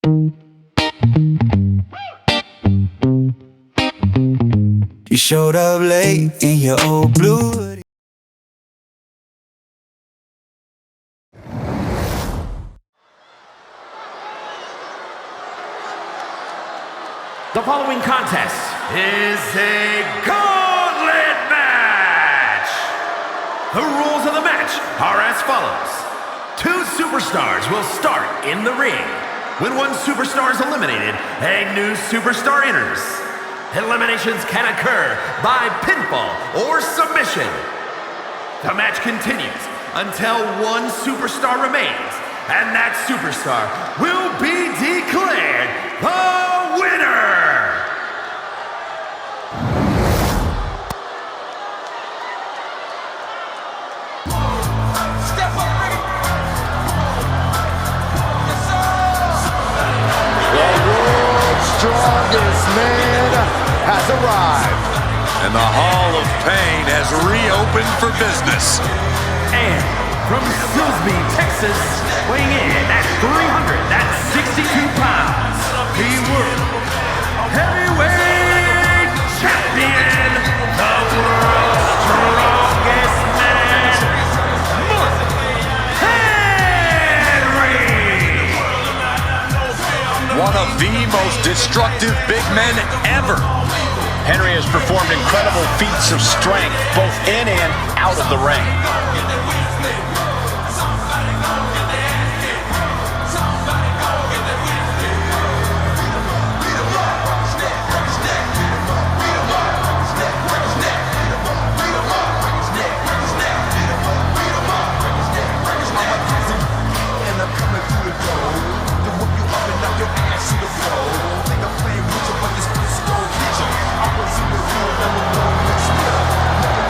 You showed up late in your old blue hoodie. The following contest is a gauntlet match. The rules of the match are as follows. 2 superstars will start in the ring. When one superstar is eliminated, a new superstar enters. Eliminations can occur by pinfall or submission. The match continues until one superstar remains, and that superstar will be declared the winner! Step up, Ricky. Yes, sir. The world's strongest man has arrived. And the Hall of Pain has reopened for business. And from Silsbee, Texas, weighing in at 362 pounds, the World Heavyweight Champion, the world's strongest man, Mark Henry! One of the most destructive big men ever. Henry has performed incredible feats of strength, both in and out of the ring.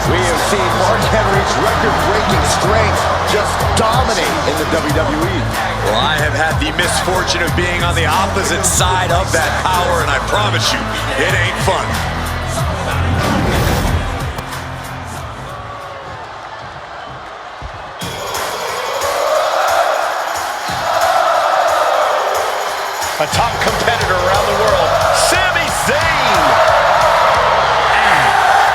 We have seen Mark Henry's record-breaking strength just dominate in the WWE. Well, I have had the misfortune of being on the opposite side of that power, and I promise you, it ain't fun. A top competitor around the world, Sami Zayn.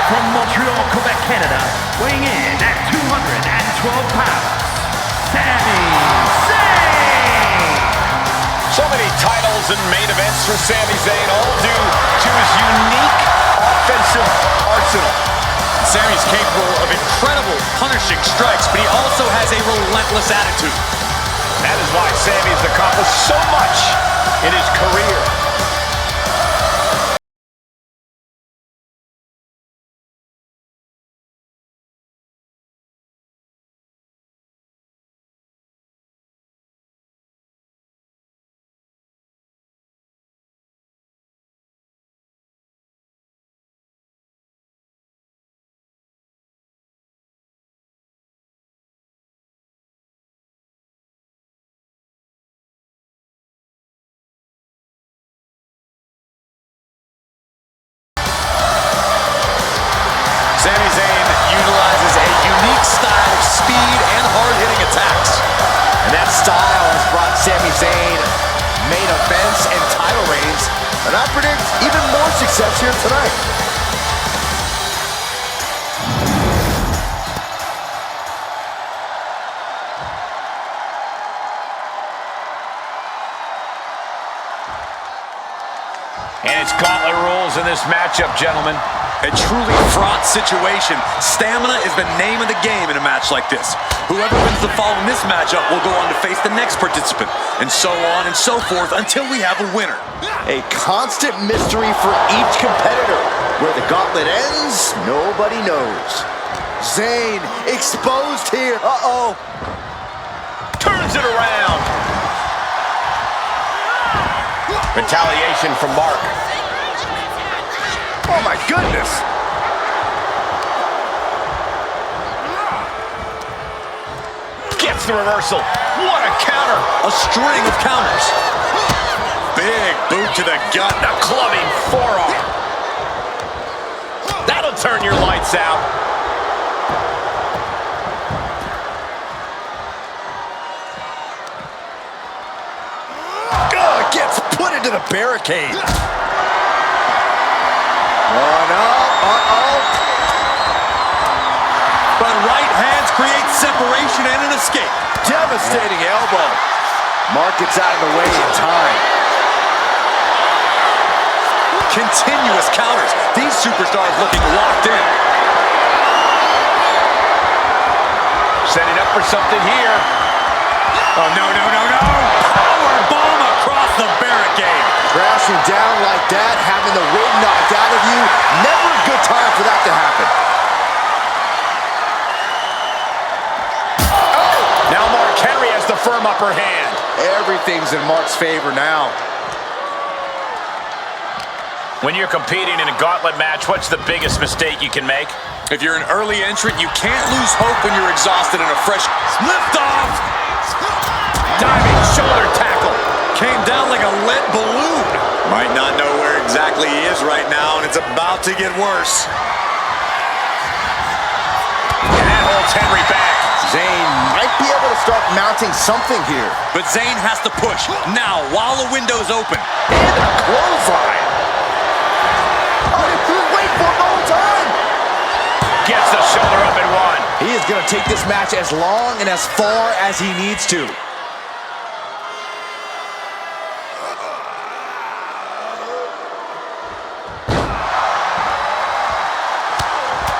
From Montreal, Quebec, Canada, weighing in at 212 pounds, Sami Zayn! So many titles and main events for Sami Zayn, all due to his unique offensive arsenal. Sami's capable of incredible punishing strikes, but he also has a relentless attitude. That is why Sami has accomplished so much in his career. Sami Zayn utilizes a unique style of speed and hard-hitting attacks. And that style has brought Sami Zayn main events and title reigns, and I predict even more success here tonight. And it's gauntlet rules in this matchup, gentlemen. A truly fraught situation. Stamina is the name of the game in a match like this. Whoever wins the fall in this matchup will go on to face the next participant, and so on and so forth until we have a winner. A constant mystery for each competitor. Where the gauntlet ends, nobody knows. Zayn exposed here. Uh-oh. Turns it around. Retaliation from Mark. Oh my goodness. Gets the reversal. What a counter. A string of counters. Big boot to the gut. The clubbing forearm. That'll turn your lights out. Gets gets put into the barricade. One up, But right hands create separation and an escape. devastating elbow. Mark gets out of the way in time. Continuous counters. These superstars looking locked in. Setting up for something here. Oh, no. Power bomb across the barricade. Crashing down like that, having the wind knocked out of you, never a good time for that to happen. Now Mark Henry has the firm upper hand. Everything's in Mark's favor now. When you're competing in a gauntlet match, what's the biggest mistake you can make? If you're an early entrant, you can't lose hope when you're exhausted and a fresh lift-off. Diving shoulder tackle. Came down like a lead balloon. Might not know where exactly he is right now, and it's about to get worse. And that holds Henry back. Zayn might be able to start mounting something here. But Zayn has to push now while the window's open. And a clothesline. Wait for it all time. Gets the shoulder up and one. He is going to take this match as long and as far as he needs to.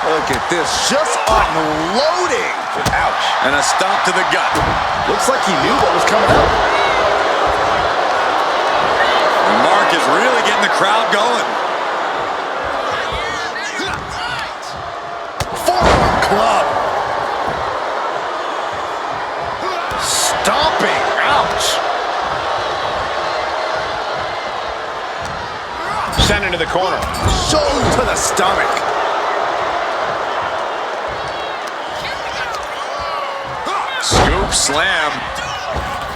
Look at this, just unloading. Ouch. And a stomp to the gut. Looks like he knew what was coming up. And Mark is really getting the crowd going. Forearm club. Stomping, ouch. Sent into the corner. Shoulder to the stomach. Scoop slam.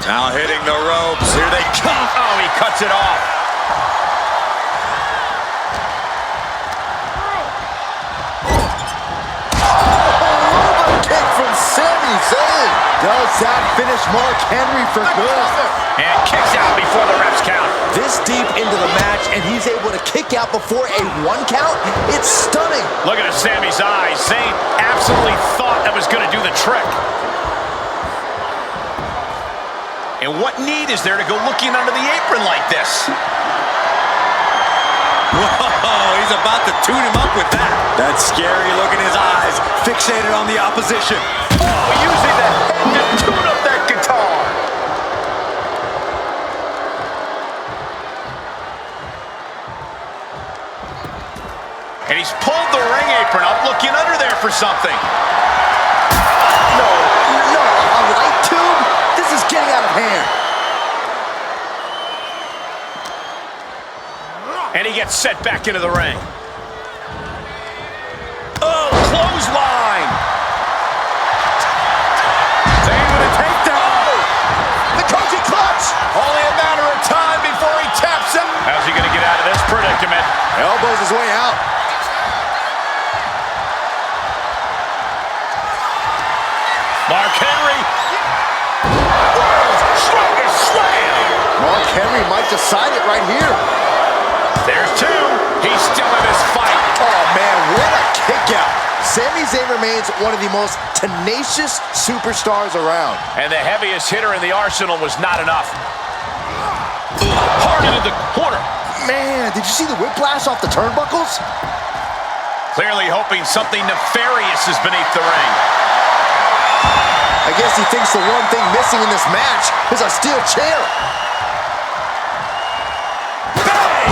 Now hitting the ropes. Here they come. Oh, he cuts it off. Kick from Sami Zayn. Does that finish Mark Henry for good? And kicks out before the refs count. This deep into the match, and he's able to kick out before a 1 count? It's stunning. Look at Sami's eyes. Zayn absolutely thought that was going to do the trick. And what need is there to go looking under the apron like this? Whoa, he's about to tune him up with that. That scary look in his eyes, fixated on the opposition. Oh, using the head to tune up that guitar. And he's pulled the ring apron up, looking under there for something. No, a light tube? This is getting out of hand. And he gets set back into the ring. Oh, clothesline. Zayn with a takedown. The coaching clutch. Only a matter of time before he taps him. How's he going to get out of this predicament? Elbows his way out. Mark Henry. World's strongest slam. Mark Henry might decide it right here. There's two. He's still in this fight. Oh, man, what a kick out. Sami Zayn remains one of the most tenacious superstars around. And the heaviest hitter in the arsenal was not enough. Hard into the corner. Man, did you see the whiplash off the turnbuckles? Clearly hoping something nefarious is beneath the ring. I guess he thinks the one thing missing in this match is a steel chair. Bang!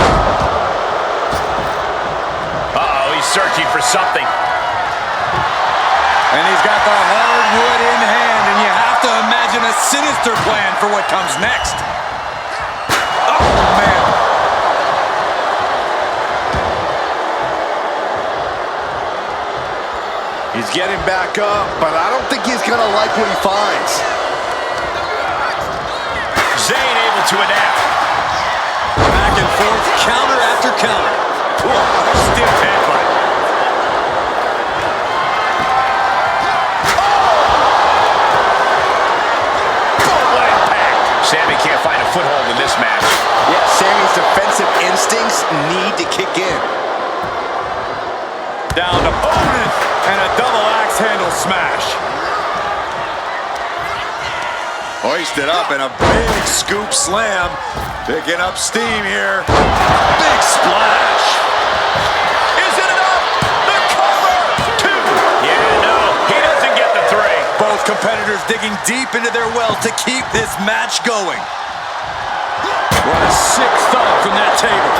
Uh-oh, he's searching for something. And he's got the hardwood in hand, and you have to imagine a sinister plan for what comes next. Oh, man. He's getting back up, but I don't think he's gonna like what he finds. Zayn able to adapt. Back and forth, counter after counter. Stiff headbutt. What impact. Sami can't find a foothold in this match. Yeah, Down to opponent and a double axe handle smash. Hoisted up and a big scoop slam. Picking up steam here. Big splash. Is it enough? The cover. 2. Yeah, no, he doesn't get the 3. Both competitors digging deep into their well to keep this match going. What a sick thump from that table.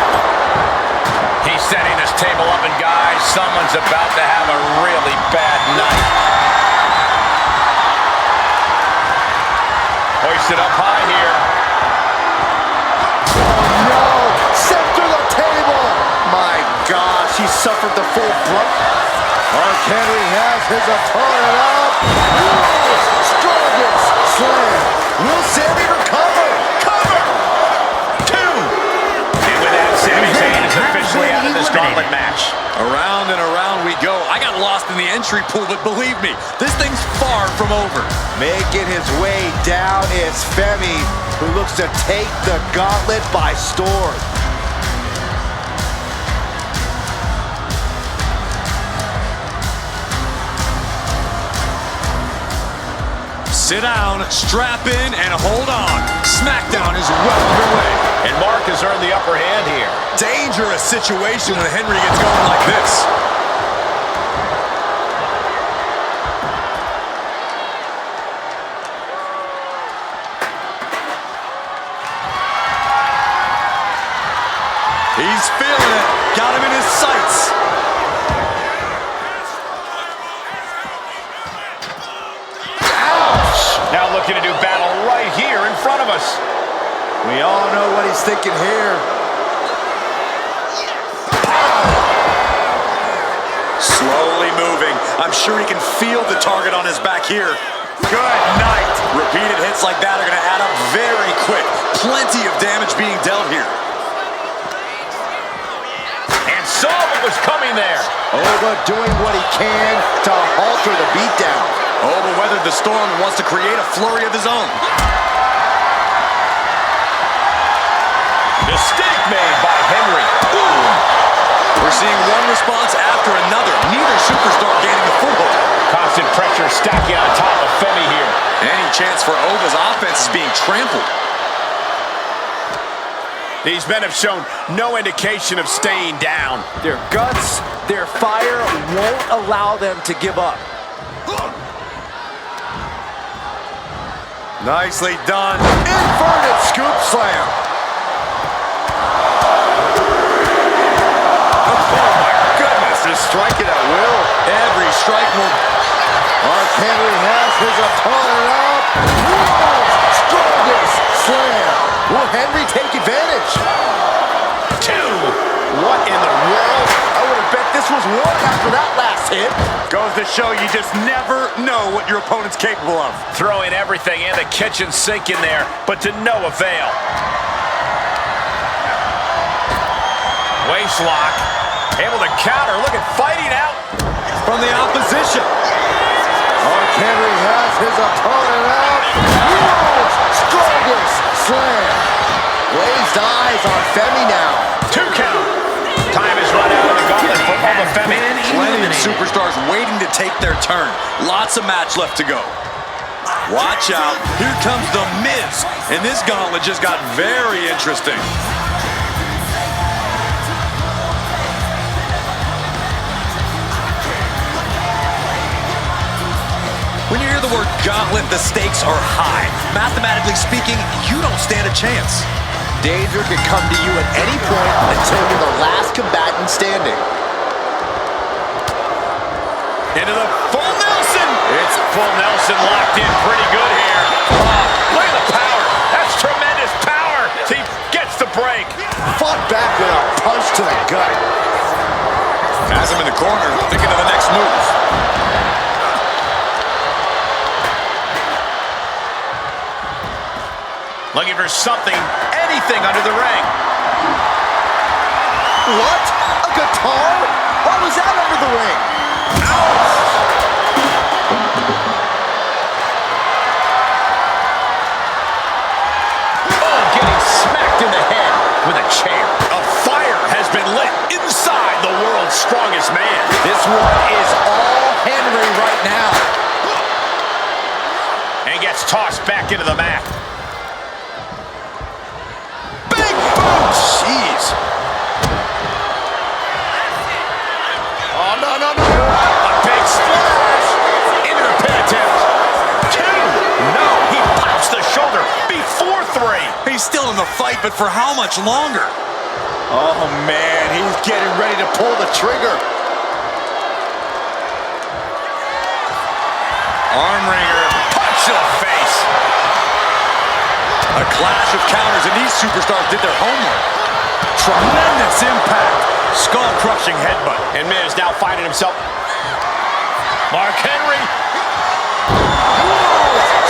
He's setting this table up, and guys, someone's about to have a really bad night. Hoisted up high here. Oh no! Sent through the table! My gosh, he suffered the full brunt. Mark Henry has his opponent up. Strongest slam. Will Sammy recover? Cover! 2. And with that, Sami Zayn is officially out of this gauntlet match. Around and around we go. I got lost in the entry pool, but believe me, this thing's far from over. Making his way down is Femi, who looks to take the gauntlet by storm. Sit down, strap in, and hold on. SmackDown is well underway. And Mark has earned the upper hand here. Dangerous situation when Henry gets going like this. He's feeling it. Got him in his sights. Now looking to do battle right here in front of us. We all know what he's thinking here. Slowly moving. I'm sure he can feel the target on his back here. Good night. Repeated hits like that are going to add up very quick. Plenty of damage being dealt here. And saw what was coming there. Oba doing what he can to alter the beatdown. Oba weathered the storm and wants to create a flurry of his own. Mistake made by Henry. Ooh. We're seeing one response after another. Neither superstar gaining a foothold. Constant pressure stacking on top of Femi here. Any chance for Oba's offense is being trampled. These men have shown no indication of staying down. Their guts, their fire won't allow them to give up. Nicely done. Inverted scoop slam. Oh my goodness. Just striking at will. Every strike will... Mark Henry has his opponent up. World's strongest slam. Will Henry take advantage? 2. What in the world? I would have bet this was 1 after that last hit. Goes to show you just never know what your opponent's capable of. Throwing everything in the kitchen sink in there, but to no avail. Waist lock. Able to counter. Look at fighting out From the opposition. Mark Henry has his opponent up. World's strongest slam. Glazed eyes on Femi now. 2 count. Time is run out of the gauntlet for Oba Femi. Plenty of superstars waiting to take their turn. Lots of match left to go. Watch out. Here comes The Miz. And this gauntlet just got very interesting. When you hear the word gauntlet, the stakes are high. Mathematically speaking, you don't stand a chance. Danger could come to you at any point until you're the last combatant standing. Into the full Nelson. It's full Nelson locked in pretty good here. Oh, look at the power. That's tremendous power. He gets the break. Fought back with a punch to the gut. Has him in the corner, thinking of the next move. Looking for something, anything under the ring. What? A guitar? Why was that under the ring? Oh, getting smacked in the head with a chair. A fire has been lit inside the world's strongest man. This one is all Henry right now. And gets tossed back into the mat. Big boot! Jeez. Oh, no, no, no. A big splash. Into the pin attempt. 2. No, he pops the shoulder before 3. He's still in the fight, but for how much longer? Oh, man, he's getting ready to pull the trigger. Arm wringer. Punch to the face. A clash of counters, and these superstars did their homework. Tremendous impact. Skull-crushing headbutt. And Miz now finding himself. Mark Henry.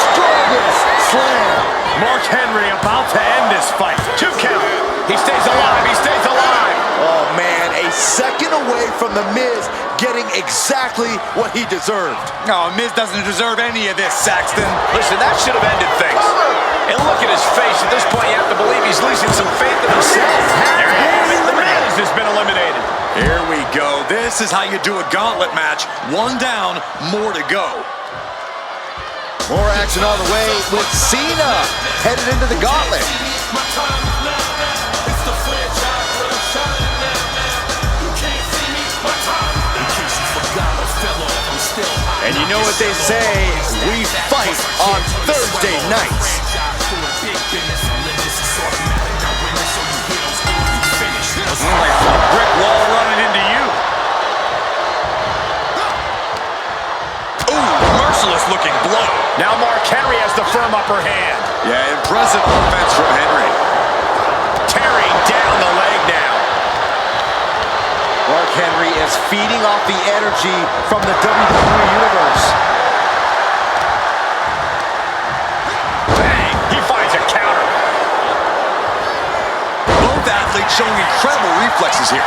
Strongest slam. Mark Henry about to end this fight. 2 count. He stays alive. He stays alive. Oh, man, a second away from The Miz getting exactly what he deserved. No, Miz doesn't deserve any of this, Saxton. Listen, that should have ended things. And look at his face. At this point, you have to believe he's losing some faith in himself. There it is. The Miz has been eliminated. Here we go. This is how you do a gauntlet match. 1 down, more to go. More action on the way with Cena headed into the gauntlet. And you know what they say, we fight on Thursday nights. Like a brick wall running into you. Ooh, merciless looking blow. Now Mark Henry has the firm upper hand. Yeah, impressive offense from Henry. Tearing down the leg now. Mark Henry is feeding off the energy from the WWE Universe. Bang! He finds a counter. Both athletes showing incredible reflexes here.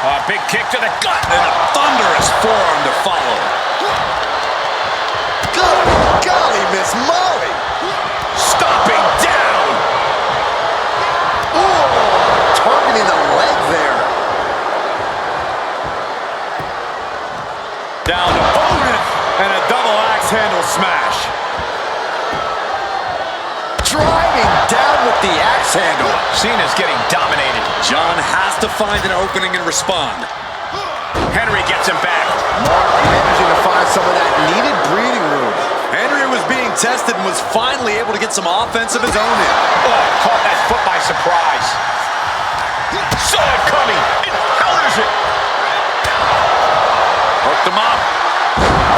A big kick to the gut. And a thunderous forearm to follow. Good golly, Miss Molly. Stomping down. Ooh, targeting the leg there. Down to opponent. And a double axe handle smash. Driving down with the axe handle. Cena's getting dominated. John has to find an opening and respond. Henry gets him back. Mark managing to find some of that needed breathing room. Henry was being tested and was finally able to get some offense of his own in. Oh, caught that foot by surprise. Saw it coming. And counters it. Hooked him up.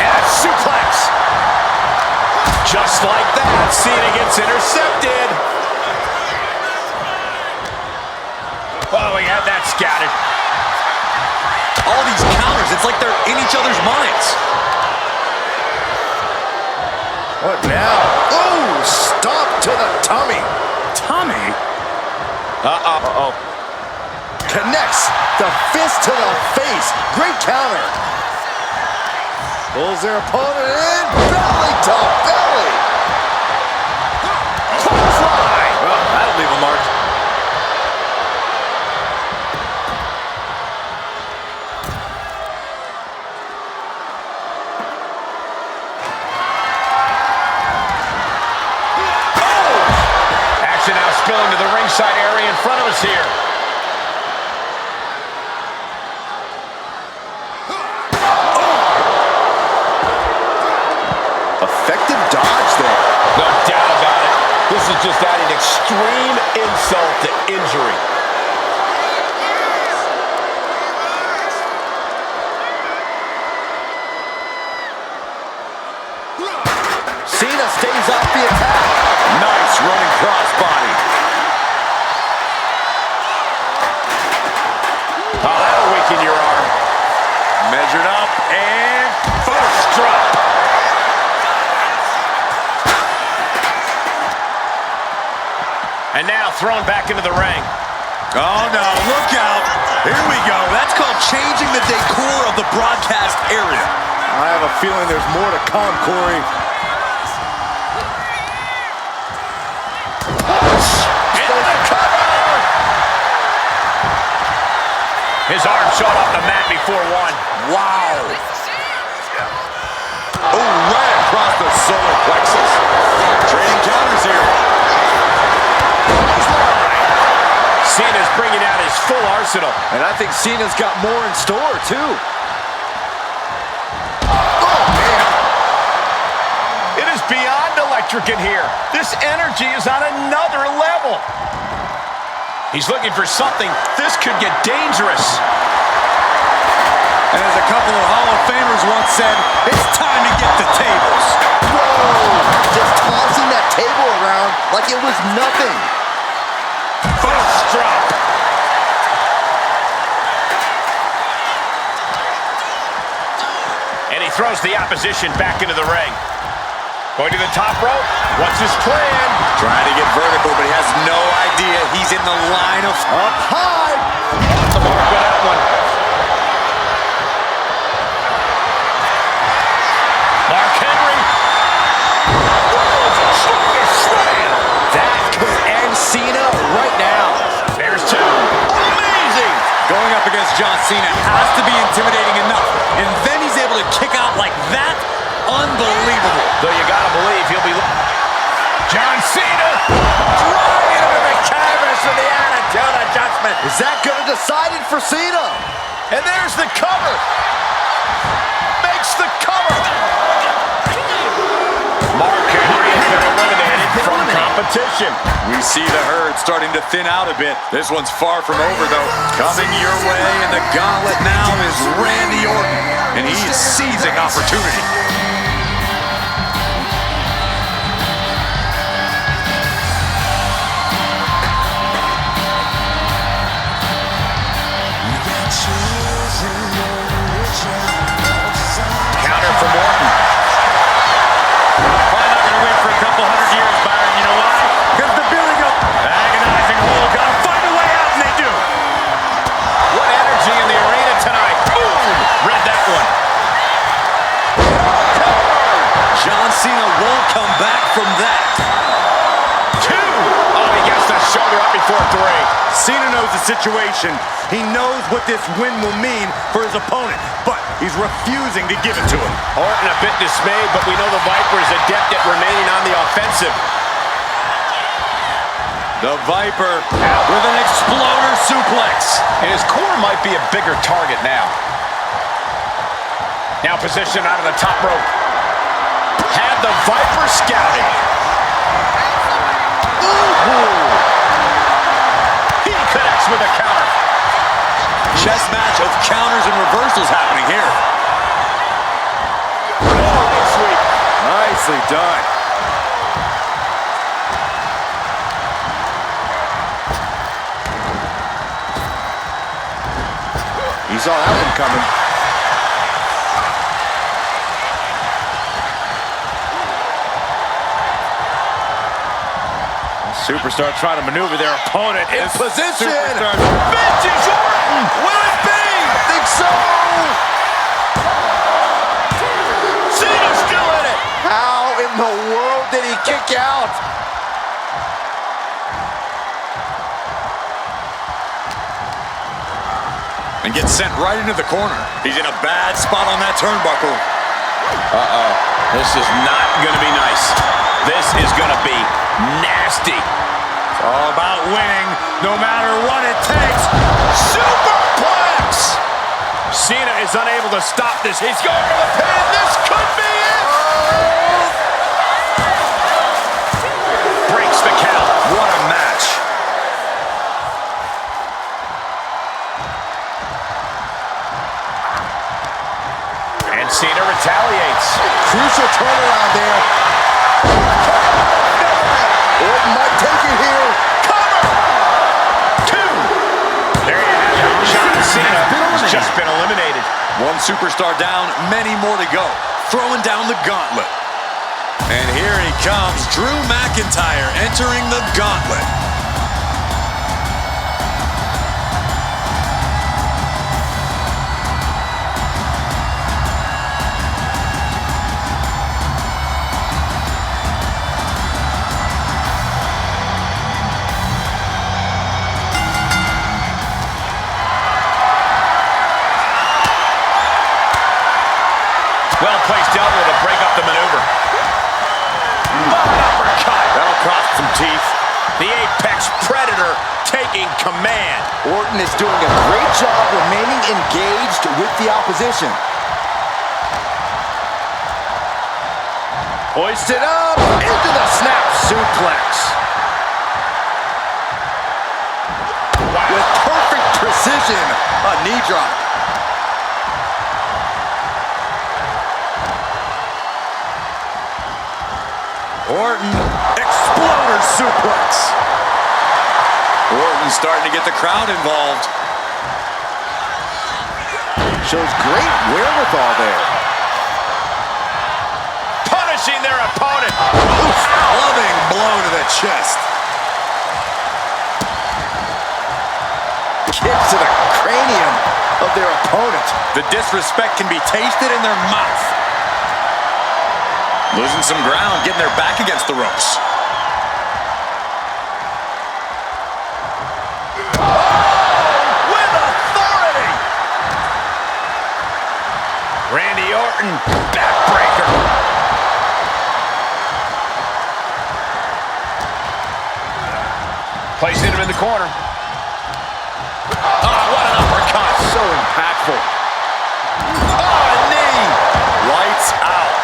And a suplex. Just like that, Cena gets intercepted. Oh, he had that scattered. All these counters, it's like they're in each other's minds. What now? Ooh, stop to the tummy. Tommy? Uh-oh. Connects the fist to the face. Great counter. Pulls their opponent in. Belly to belly. Fly. Well, that'll leave a mark. Action now spilling to the ringside area in front of us here. Effective dodge there. No doubt about it. This is just adding extreme insult to injury. Cena stays off the attack. Nice running crossbody. Oh, that'll weaken your arm. Measured up and First drop. And now thrown back into the ring. oh no, look out. Here we go. That's called changing the decor of the broadcast area. I have a feeling there's more to come, Corey. Into the cover. his arm shot off the mat before one. Wow. Oh, right across the solar plexus. Trading counters here. Cena's bringing out his full arsenal. And I think Cena's got more in store, too. It is beyond electric in here. This energy is on another level. He's looking for something. This could get dangerous. And as a couple of Hall of Famers once said, it's time to get the tables. Whoa! Just tossing that table around like it was nothing. First drop. And he throws the opposition back into the ring. Going to the top rope. What's his plan? Trying to get vertical, but he has no idea he's in the line of Up high. Off the mark with that one. Mark Henry. Slam. That could end Cena right now. There's two. Amazing. going up against John Cena has to be intimidating enough. And then he's able to kick out like that. Unbelievable. Though you gotta believe he'll be... John Cena driving into the canvas with the attitude adjustment. Is that going to decide it for Cena? And there's the cover. Makes the cover. Mark Henry has been eliminated from competition. We see the herd starting to thin out a bit. This one's far from over, though. Coming your way, and the gauntlet now is Randy Orton. And he is seizing opportunity. Counter from Orton. Probably not going to wait for a couple hundred years, Byron. You know why? Because the building up. Agonizing hold. Got to find a way out, and they do. What energy in the arena tonight. Boom! Read that one. John Cena won't come back from that. Two. Oh, he gets the shoulder up before three. Cena knows the situation. He knows what this win will mean for his opponent, but he's refusing to give it to him. Orton a bit dismayed, but we know the Viper is adept at remaining on the offensive. The Viper with an exploder suplex. And his core might be a bigger target now. Now positioned out of the top rope. Had the Viper scouting. Ooh. He connects with a counter. Chess match of counters and reversals happening here. Oh, sweet. Nicely done. He saw that one coming. Superstar trying to maneuver their opponent in position. Superstar. Vintage Orton. Will it be? I think so. Cena's still in it. How in the world did he kick out? And gets sent right into the corner. He's in a bad spot on that turnbuckle. Uh-oh. This is not going to be nice. This is going to be nasty. It's all about winning, no matter what it takes. Superplex! Cena is unable to stop this. He's going for the pin. This could be it. Breaks the count. What a match. And Cena retaliates. Crucial turnaround there. Orton might take it here. Cover! Two. There you have it. John Cena has just been eliminated. One superstar down, many more to go. Throwing down the gauntlet. And here he comes, Drew McIntyre entering the gauntlet. the maneuver. Uppercut. That'll cost some teeth. The Apex Predator taking command. Orton is doing a great job remaining engaged with the opposition. Hoisted up into the snap suplex. Wow. With perfect precision, a knee drop. Orton, exploder suplex. Orton starting to get the crowd involved. Shows great wherewithal there. Punishing their opponent. Loving blow to the chest. Kick to the cranium of their opponent. The disrespect can be tasted in their mouth. Losing some ground, getting their back against the ropes. With authority. Randy Orton, backbreaker. Placing him in the corner. Oh, what an uppercut. So impactful. Oh, a knee. Lights out.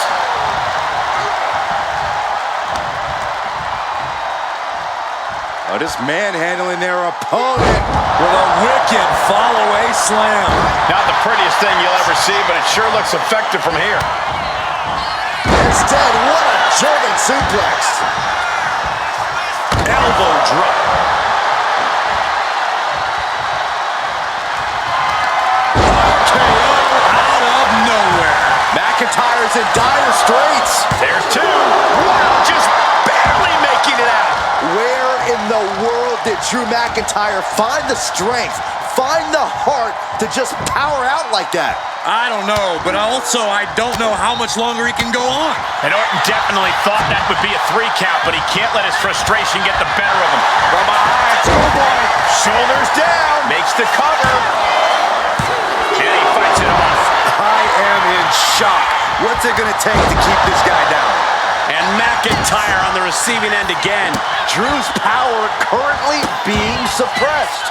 Oh, just manhandling their opponent. With a wicked fall-away slam. Not the prettiest thing you'll ever see, but it sure looks effective from here. Instead, what a German suplex. Elbow drop. KO out of nowhere. McIntyre's in dire straits. There's two. Wow, just barely making it out. Where in the world did Drew McIntyre find the strength, find the heart to just power out like that? I don't know, but also I don't know how much longer he can go on. And Orton definitely thought that would be a 3 count, but he can't let his frustration get the better of him. From behind, schoolboy, shoulders down, makes the cover. And he fights it off. I am in shock. What's it going to take to keep this guy down? And McIntyre on the receiving end again. Drew's power currently being suppressed.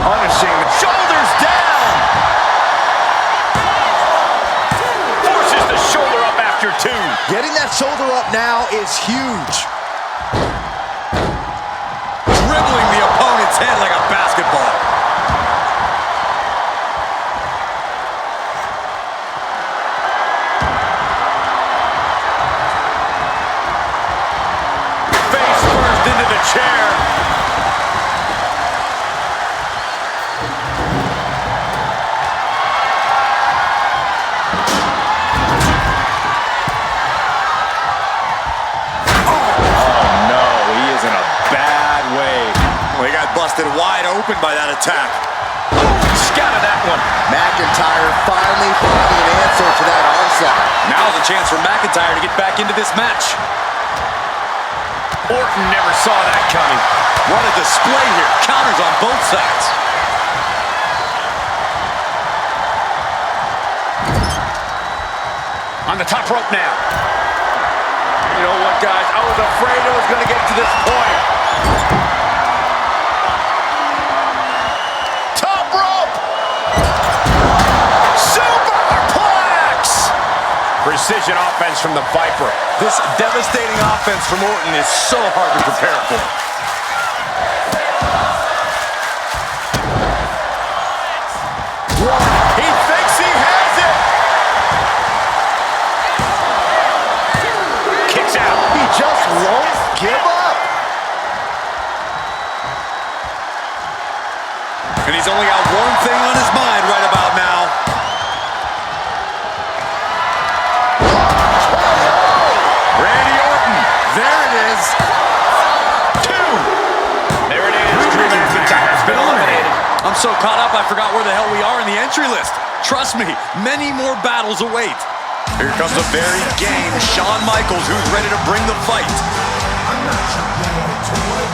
Punishing the shoulders down. Forces the shoulder up after 2. Getting that shoulder up now is huge. Dribbling the opponent's head like a basketball. Face first into the chair. Busted wide open by that attack. Scouted that one. McIntyre finally finding an answer to that onslaught. Now's a chance for McIntyre to get back into this match. Orton never saw that coming. What a display here. Counters on both sides. On the top rope now. You know what, guys? I was afraid it was going to get to this point. Top rope! Superplex! Precision offense from the Viper. This devastating offense from Orton is so hard to prepare for. He thinks he has it! Kicks out. He just won't give up. And he's only got one thing on his mind right about now. Randy Orton. There it is. 2. There it is. Drew McIntyre has been eliminated. I'm so caught up I forgot where the hell we are in the entry list. Trust me, many more battles await. Here comes a very game Shawn Michaels, who's ready to bring the fight. I'm not your bad toy.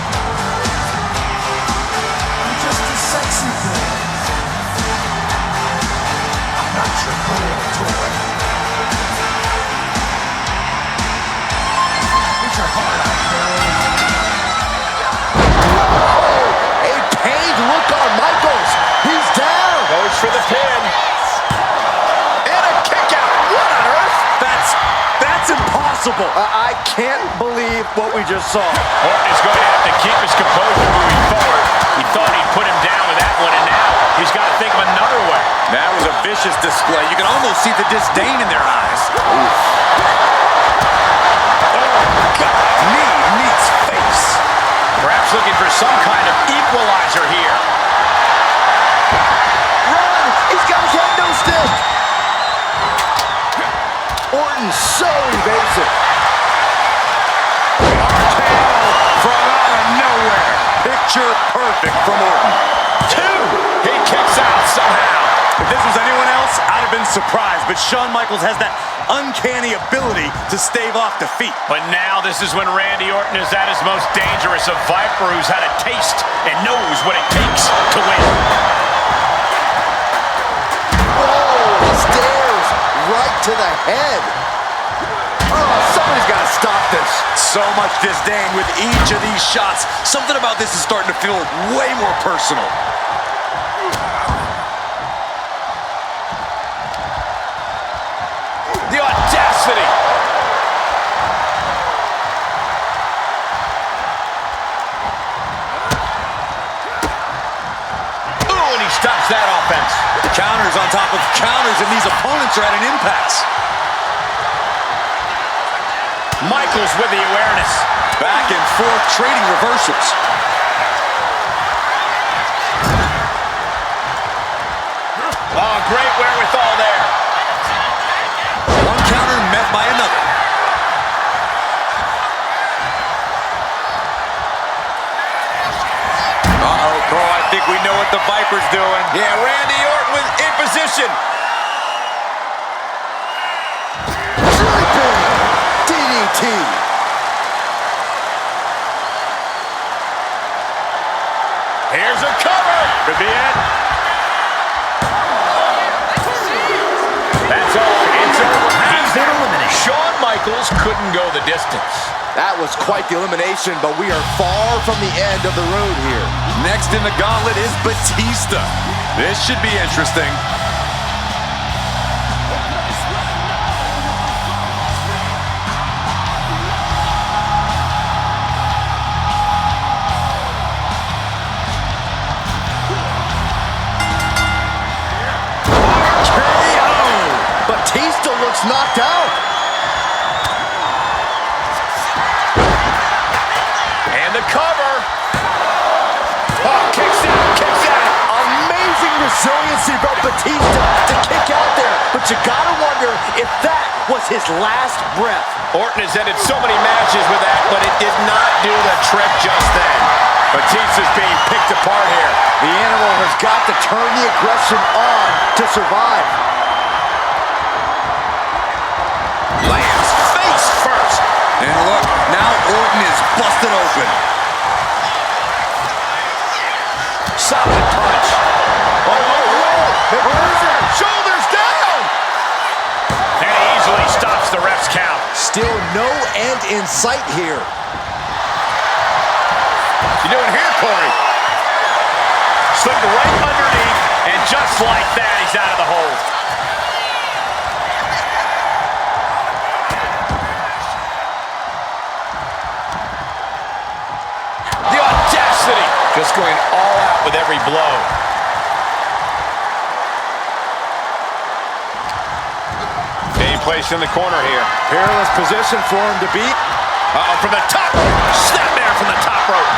I'm just a sexy boy. I'm not your bad toy. impossible. I can't believe what we just saw. Orton is going to have to keep his composure moving forward. He thought he'd put him down with that one, and now he's got to think of another way. That was a vicious display. You can almost see the disdain in their eyes. Oh, God. Knee meets face. Perhaps looking for some kind of equalizer here. Run! He's got a kendo stick! Orton so evasive. From out of nowhere. Picture perfect from Orton. 2. He kicks out somehow. If this was anyone else, I'd have been surprised, but Shawn Michaels has that uncanny ability to stave off defeat. But now this is when Randy Orton is at his most dangerous, a Viper who's had a taste and knows what it takes to win. Whoa, stairs right to the head. Oh, somebody's got to stop this. So much disdain with each of these shots. Something about this is starting to feel way more personal. The audacity! Ooh, and he stops that offense. Counters on top of counters, and these opponents are at an impasse. Michaels with the awareness. Back and forth, trading reversals. Oh, great wherewithal there. One counter met by another. Uh-oh, Cole, I think we know what the Viper's doing. Yeah, Randy Orton was in position. DDT. Here's a cover. Could be it. That's all. It's over. He's been eliminated. Shawn Michaels couldn't go the distance. That was quite the elimination, but we are far from the end of the road here. Next in the gauntlet is Batista. This should be interesting. Batista looks knocked out. And the cover. Oh, kicks out. Amazing resiliency from Batista to kick out there. But you gotta wonder if that was his last breath. Orton has ended so many matches with that, but it did not do the trick just then. Batista's being picked apart here. The animal has got to turn the aggression on to survive. Lands face first. And look, now Orton is busted open. Solid punch. Shoulders down. And he easily stops the ref's count. Still no end in sight here. What's he doing here, Corey? Slipped right underneath, and just like that, he's out of the hold. The audacity! Just going all out with every blow. Being placed in the corner here. Perilous position for him to be. Uh-oh, from the top rope. Snap there from the top rope.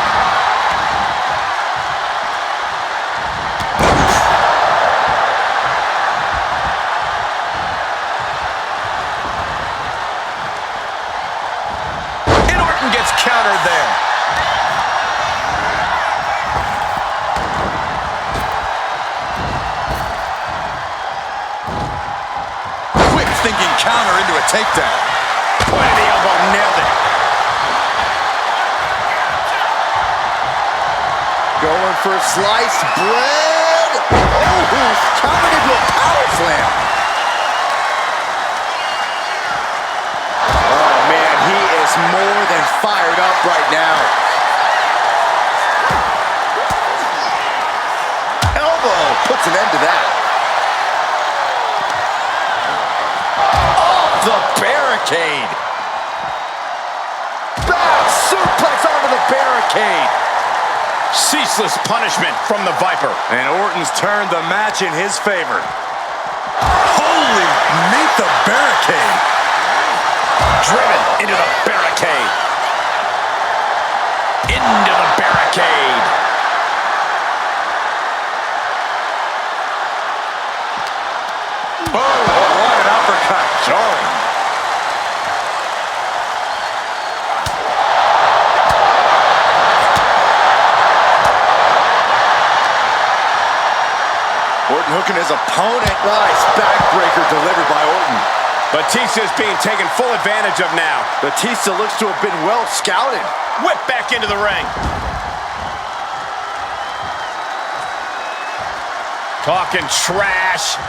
And Orton gets countered there. Quick thinking counter into a takedown. Pointed the elbow, nailed it. Going for sliced bread. Oh, countered into a power slam. Oh, man, he is more than fired up right now. Elbow puts an end to that. Off the barricade. barricade. Ceaseless punishment from the Viper. And Orton's turned the match in his favor. Holy, meet the barricade. Driven into the barricade. Into the barricade. Boom, what an uppercut. Jarring. Orton hooking his opponent. Nice backbreaker delivered by Orton. Batista is being taken full advantage of now. Batista looks to have been well scouted. Whip back into the ring. Talking trash.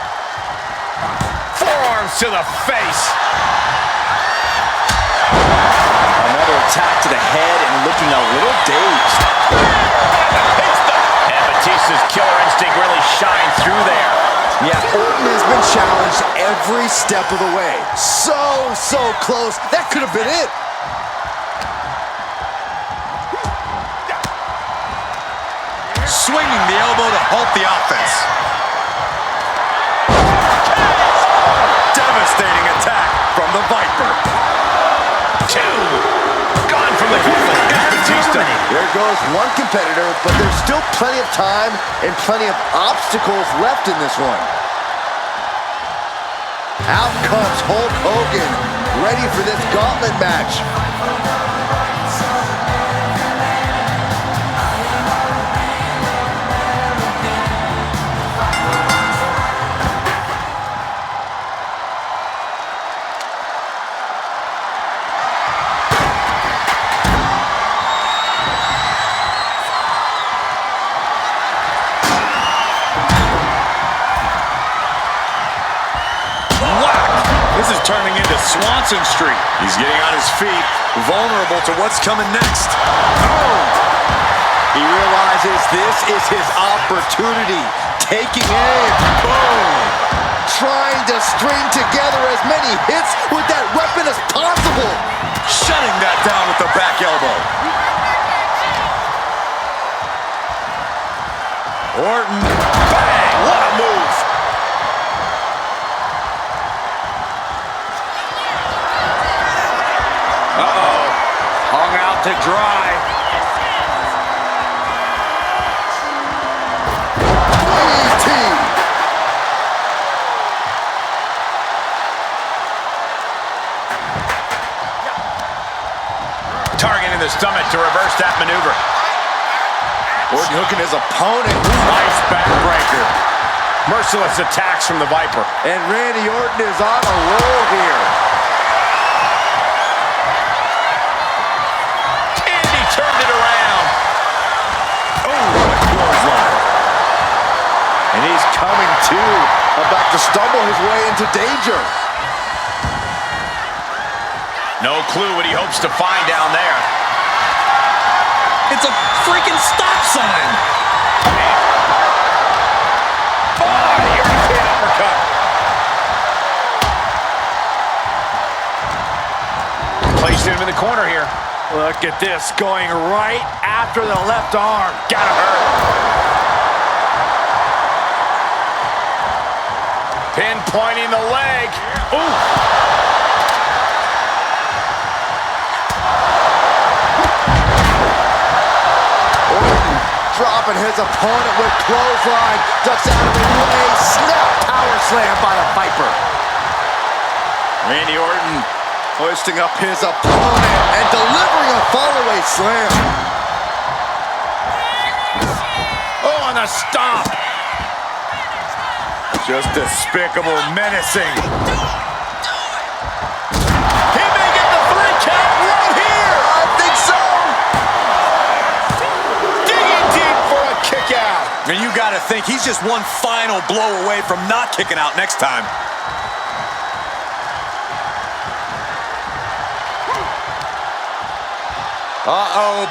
Forearms to the face. Another attack to the head and looking a little dazed. And Batista's killer instinct really shined through there. Yeah, Orton has been challenged every step of the way. So close. That could have been it. Swinging the elbow to halt the offense. Devastating attack from the Viper. Two. Gone from the gauntlet. Batista. There goes one competitor, but there's still plenty of time and plenty of obstacles left in this one. Out comes Hulk Hogan, ready for this gauntlet match. This is turning into Swanson Street. He's getting on his feet, vulnerable to what's coming next. Oh! He realizes this is his opportunity. Taking aim. Boom! Trying to string together as many hits with that weapon as possible. Shutting that down with the back elbow. Orton. Bang! What a move! Hung out to dry. DDT. Targeting the stomach to reverse that maneuver. Orton hooking his opponent. Nice backbreaker. Merciless attacks from the Viper. And Randy Orton is on a roll here. And he turned it around. Oh, what a clothesline. And he's coming to, about to stumble his way into danger. No clue what he hopes to find down there. It's a freaking stop sign. Oh, the hurricane uppercut. Placed him in the corner here. Look at this, going right after the left arm. Gotta hurt. Pinpointing the leg. Ooh. Orton dropping his opponent with clothesline. Ducks out of the way. Snap power slam by the Viper. Randy Orton hoisting up his opponent and delivering a fallaway slam. Oh, on the stomp. Just despicable, menacing. He may get the 3 count right here. I think so. Digging deep for a kick out. And you gotta think he's just one final blow away from not kicking out next time. Uh-oh.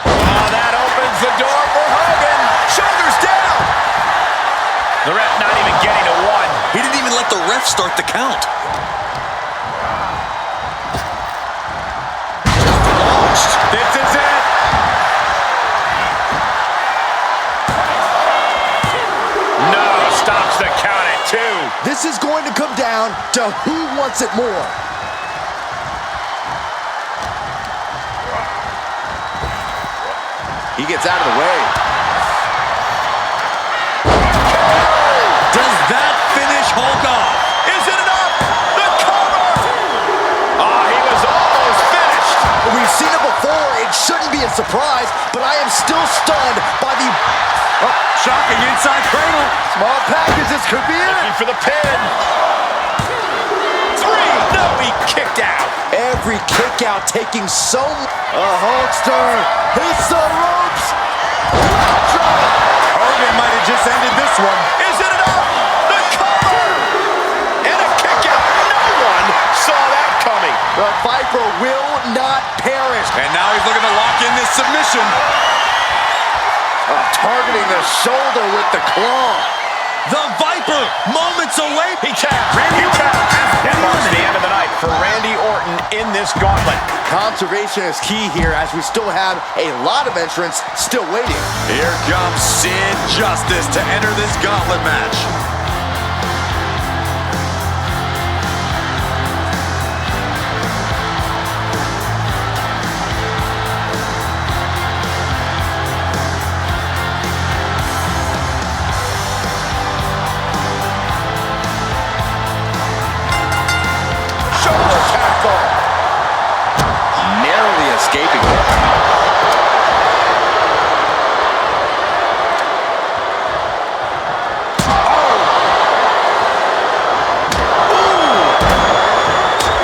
Oh, that opens the door for Hogan. Shoulders down. The ref not even getting to 1. He didn't even let the ref start the count. This is the count at 2. This is going to come down to who wants it more. He gets out of the way. Does that finish Hulk off? Is it enough? The cover! Oh, he was almost finished. We've seen it before. It shouldn't be a surprise, but I am still stunned by the... Shocking inside cradle. Small packages could be it. Looking for the pin. 3. No, he kicked out. Every kick out taking so much. A Hulkster hits the ropes. Hogan might have just ended this one. Is it enough? The cover! And a kick out. No one saw that coming. The Viper will not perish. And now he's looking to lock in this submission. Targeting the shoulder with the claw. The Viper, moments away. He tapped. He tapped. That marks the end of the night for Randy Orton in this gauntlet. Conservation is key here as we still have a lot of entrants still waiting. Here comes Sid Justice to enter this gauntlet match. Shoulder tackle. Narrowly escaping it.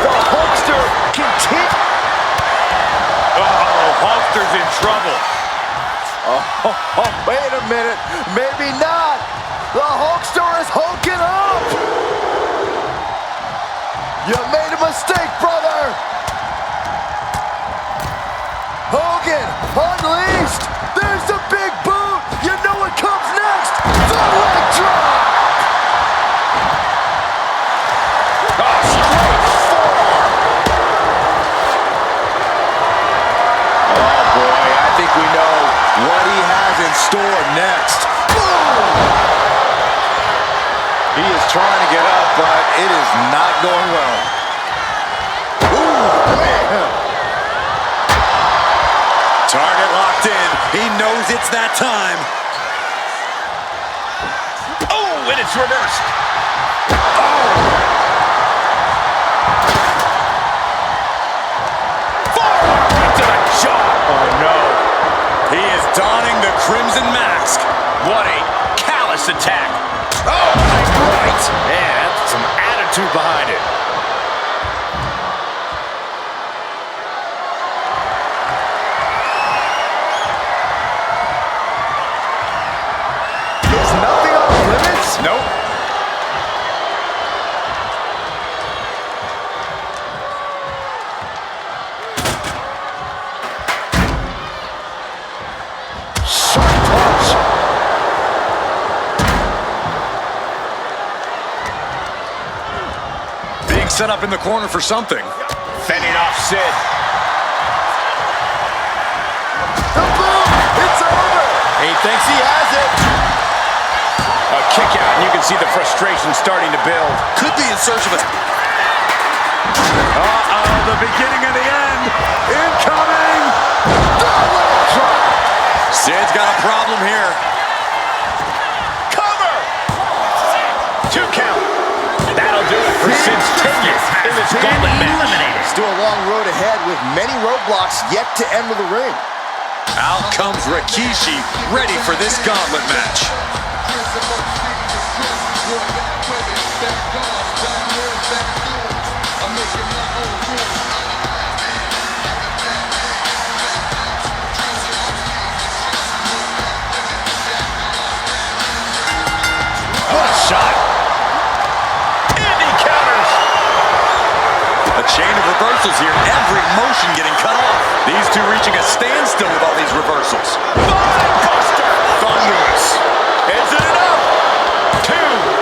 The Hulkster continues. Uh-oh, Hulkster's in trouble. Oh, wait a minute. Maybe not. The Hulkster is hulking up. You made a mistake, brother. Hogan unleashed. There's the big boot. You know what comes next. The leg drop. Oh, straight forearm. Oh, boy, I think we know what he has in store next. Boom! He is trying to get up, but it is not going well. Ooh, man. Target locked in. He knows it's that time. Oh, and it's reversed. Forearm right to the jaw. Oh, no. He is donning the Crimson Mask. What a callous attack. Oh, right. Yeah, that's some attitude behind it. Is nothing off limits? Nope. Sharp punch. Being set up in the corner for something. Fending off Sid. The boom. It's over. He thinks he has it. A kick out, and you can see the frustration starting to build. Could be in search of a... Uh-oh, the beginning of the end. Incoming. The leg drop. Sid's got a problem here. Cover! 2 count. That'll do it for Sid's tenure in this gauntlet match. Still a long road ahead with many roadblocks yet to enter the ring. Out comes Rikishi, ready for this gauntlet match. What a shot. And he counters. A chain of reversals here, every motion getting cut off. These two reaching a standstill with all these reversals. Buster. Thunderous. Is it enough? 2.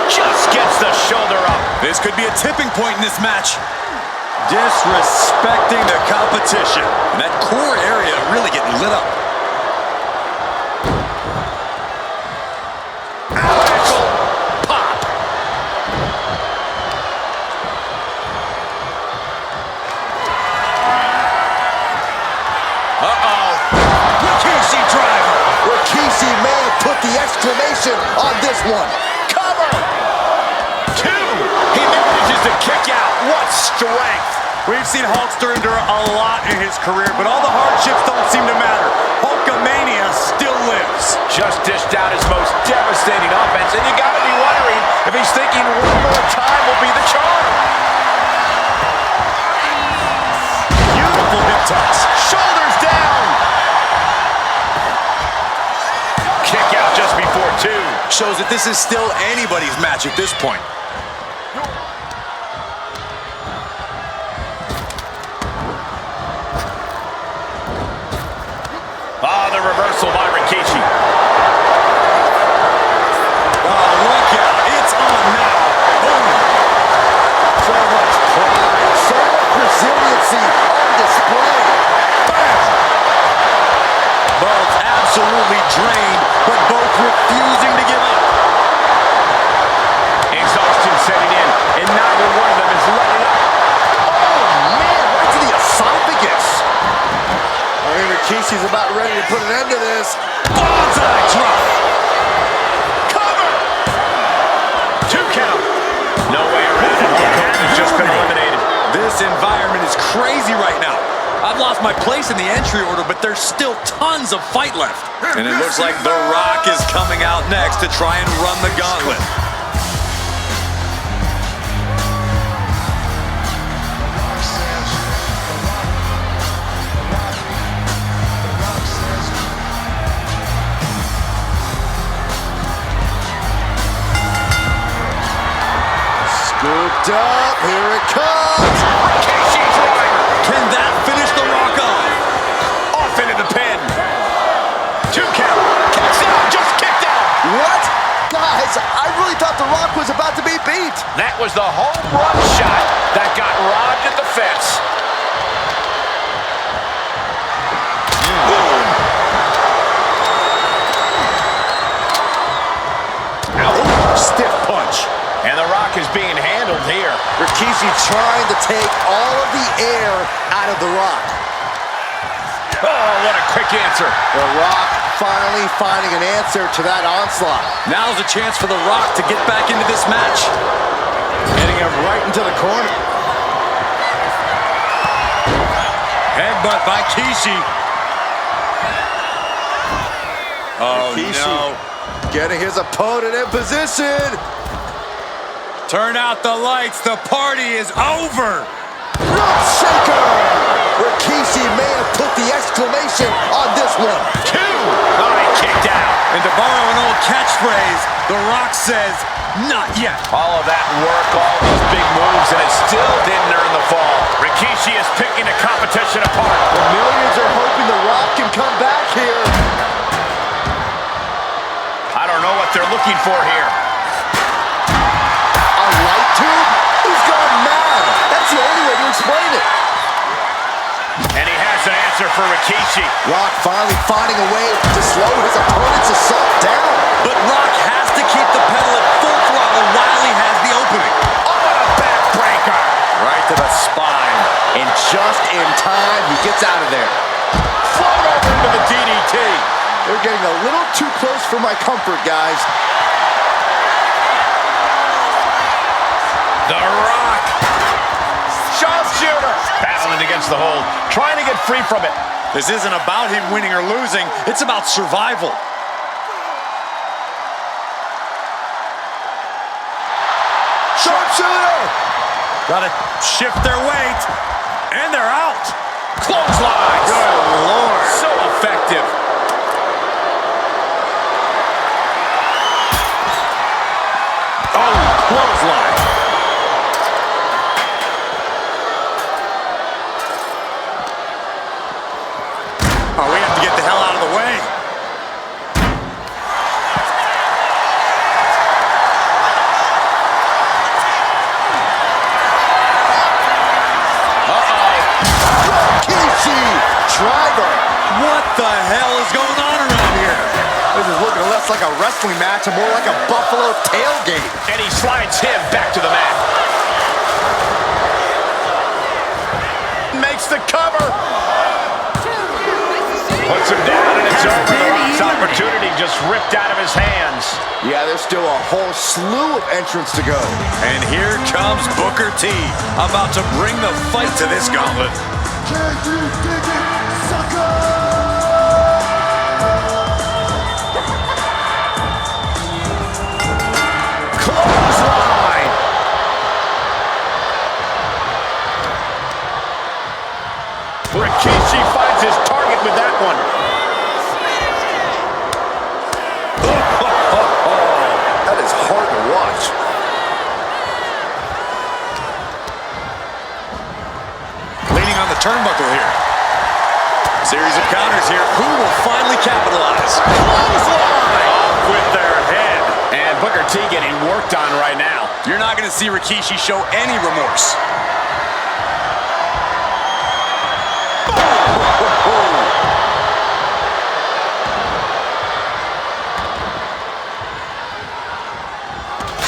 Just gets the shoulder up. This could be a tipping point in this match. Disrespecting the competition. And that core area really getting lit up. Ankle pop. exclamation on this one. Cover! 2. He manages to kick out. What strength! We've seen Hulkster endure a lot in his career, but all the hardships don't seem to matter. Hulkamania still lives. Just dished out his most devastating offense, and you gotta be wondering if he's thinking one more time will be the charm. Beautiful hip toss. Shoulders down. Kick out just before 2. Shows that this is still anybody's match at this point. The reversal by Rikishi. Oh, look out. It's on now. Boom. So much pride, so much resiliency on display. Bam! Both absolutely drained, but both refusing to give up. Exhaustion setting in, and neither one of them is letting up. Oh, man, right to the esophagus. I think Rikishi's about ready to put an end to this. Bonsai drop. Cover! 2 count. No way around it. He's just been eliminated. This environment is crazy right now. I've lost my place in the entry order, but there's still tons of fight left. And it looks like The Rock is coming out next to try and run the gauntlet. Scooped up, here it comes. Rikishi's right. Can that finish The Rock off? Off into the pin. 2 count. Kicks out. Just kicked out. What? Guys, I really thought The Rock was about to be beat. That was the home run shot that got robbed at the fence. Boom. Ouch. Stiff punch. And The Rock is being handled here. Rikishi trying to take all of the air out of The Rock. Oh, what a quick answer. The Rock finally finding an answer to that onslaught. Now's a chance for The Rock to get back into this match. Getting him right into the corner. Headbutt by Kishi. Oh, Rikishi no. getting his opponent in position. Turn out the lights. The party is over. Rope shaker. Rikishi may have put the exclamation on this one. 2. Oh, he kicked out. And to borrow an old catchphrase, The Rock says, not yet. All of that work, all those big moves, and it still didn't earn the fall. Rikishi is picking the competition apart. The millions are hoping The Rock can come back here. I don't know what they're looking for here. A light tube? He's gone mad. That's the only way to explain it. And he has an answer for Rikishi. Rock finally finding a way to slow his opponent's assault down. But Rock has to keep the pedal at full throttle while he has the opening. Oh, what a backbreaker. Right to the spine. And just in time, he gets out of there. Float over into the DDT. They're getting a little too close for my comfort, guys. The Rock. Sharpshooter. Battling against the hold. Trying to get free from it. This isn't about him winning or losing. It's about survival. Sharpshooter! Gotta shift their weight. And they're out. Clotheslines. Good Lord. So effective. Oh, clothesline. Oh, we have to get the hell out of the way. Rikishi! Driver! What the hell is going on around here? This is looking less like a wrestling match and more like a Buffalo tailgate. And he slides him back to the mat. Makes the cover. Puts him down, and it's over. This opportunity just ripped out of his hands. Yeah, there's still a whole slew of entrants to go. And here comes Booker T, about to bring the fight to this gauntlet. Can you dig it, sucker? Clothesline. Rikishi finds his target with that one. That is hard to watch. Leaning on the turnbuckle here. Series of counters here. Who will finally capitalize? Clothesline. Off with their head. And Booker T getting worked on right now. You're not going to see Rikishi show any remorse.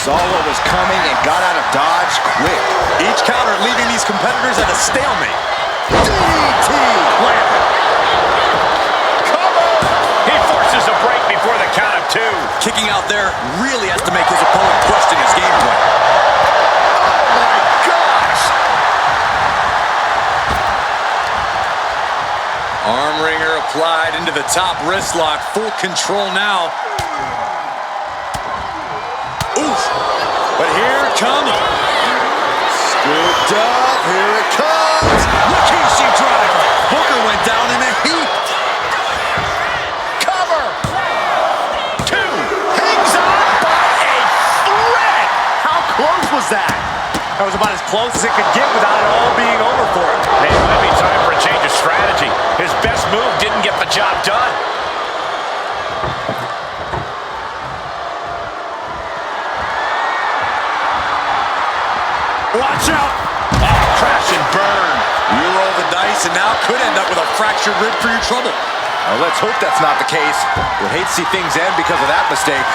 Saw what was coming and got out of dodge quick. Each counter leaving these competitors at a stalemate. DDT! Landed. Cover. He forces a break before the count of two. Kicking out there really has to make his opponent question his game plan. Oh my gosh! Arm wringer applied into the top wrist lock. Full control now. Oof. But here it comes. Scooped up, here it comes. Rikishi driver. Booker went down in a heap. Cover! Two. Hangs on by a thread. How close was that? That was about as close as it could get without it all being over for him. Hey, it might be time for a change of strategy. His best move didn't get the job done. Watch out. Oh, crash and burn. You roll the dice and now could end up with a fractured rib for your trouble. Well, let's hope that's not the case. Would hate to see things end because of that mistake.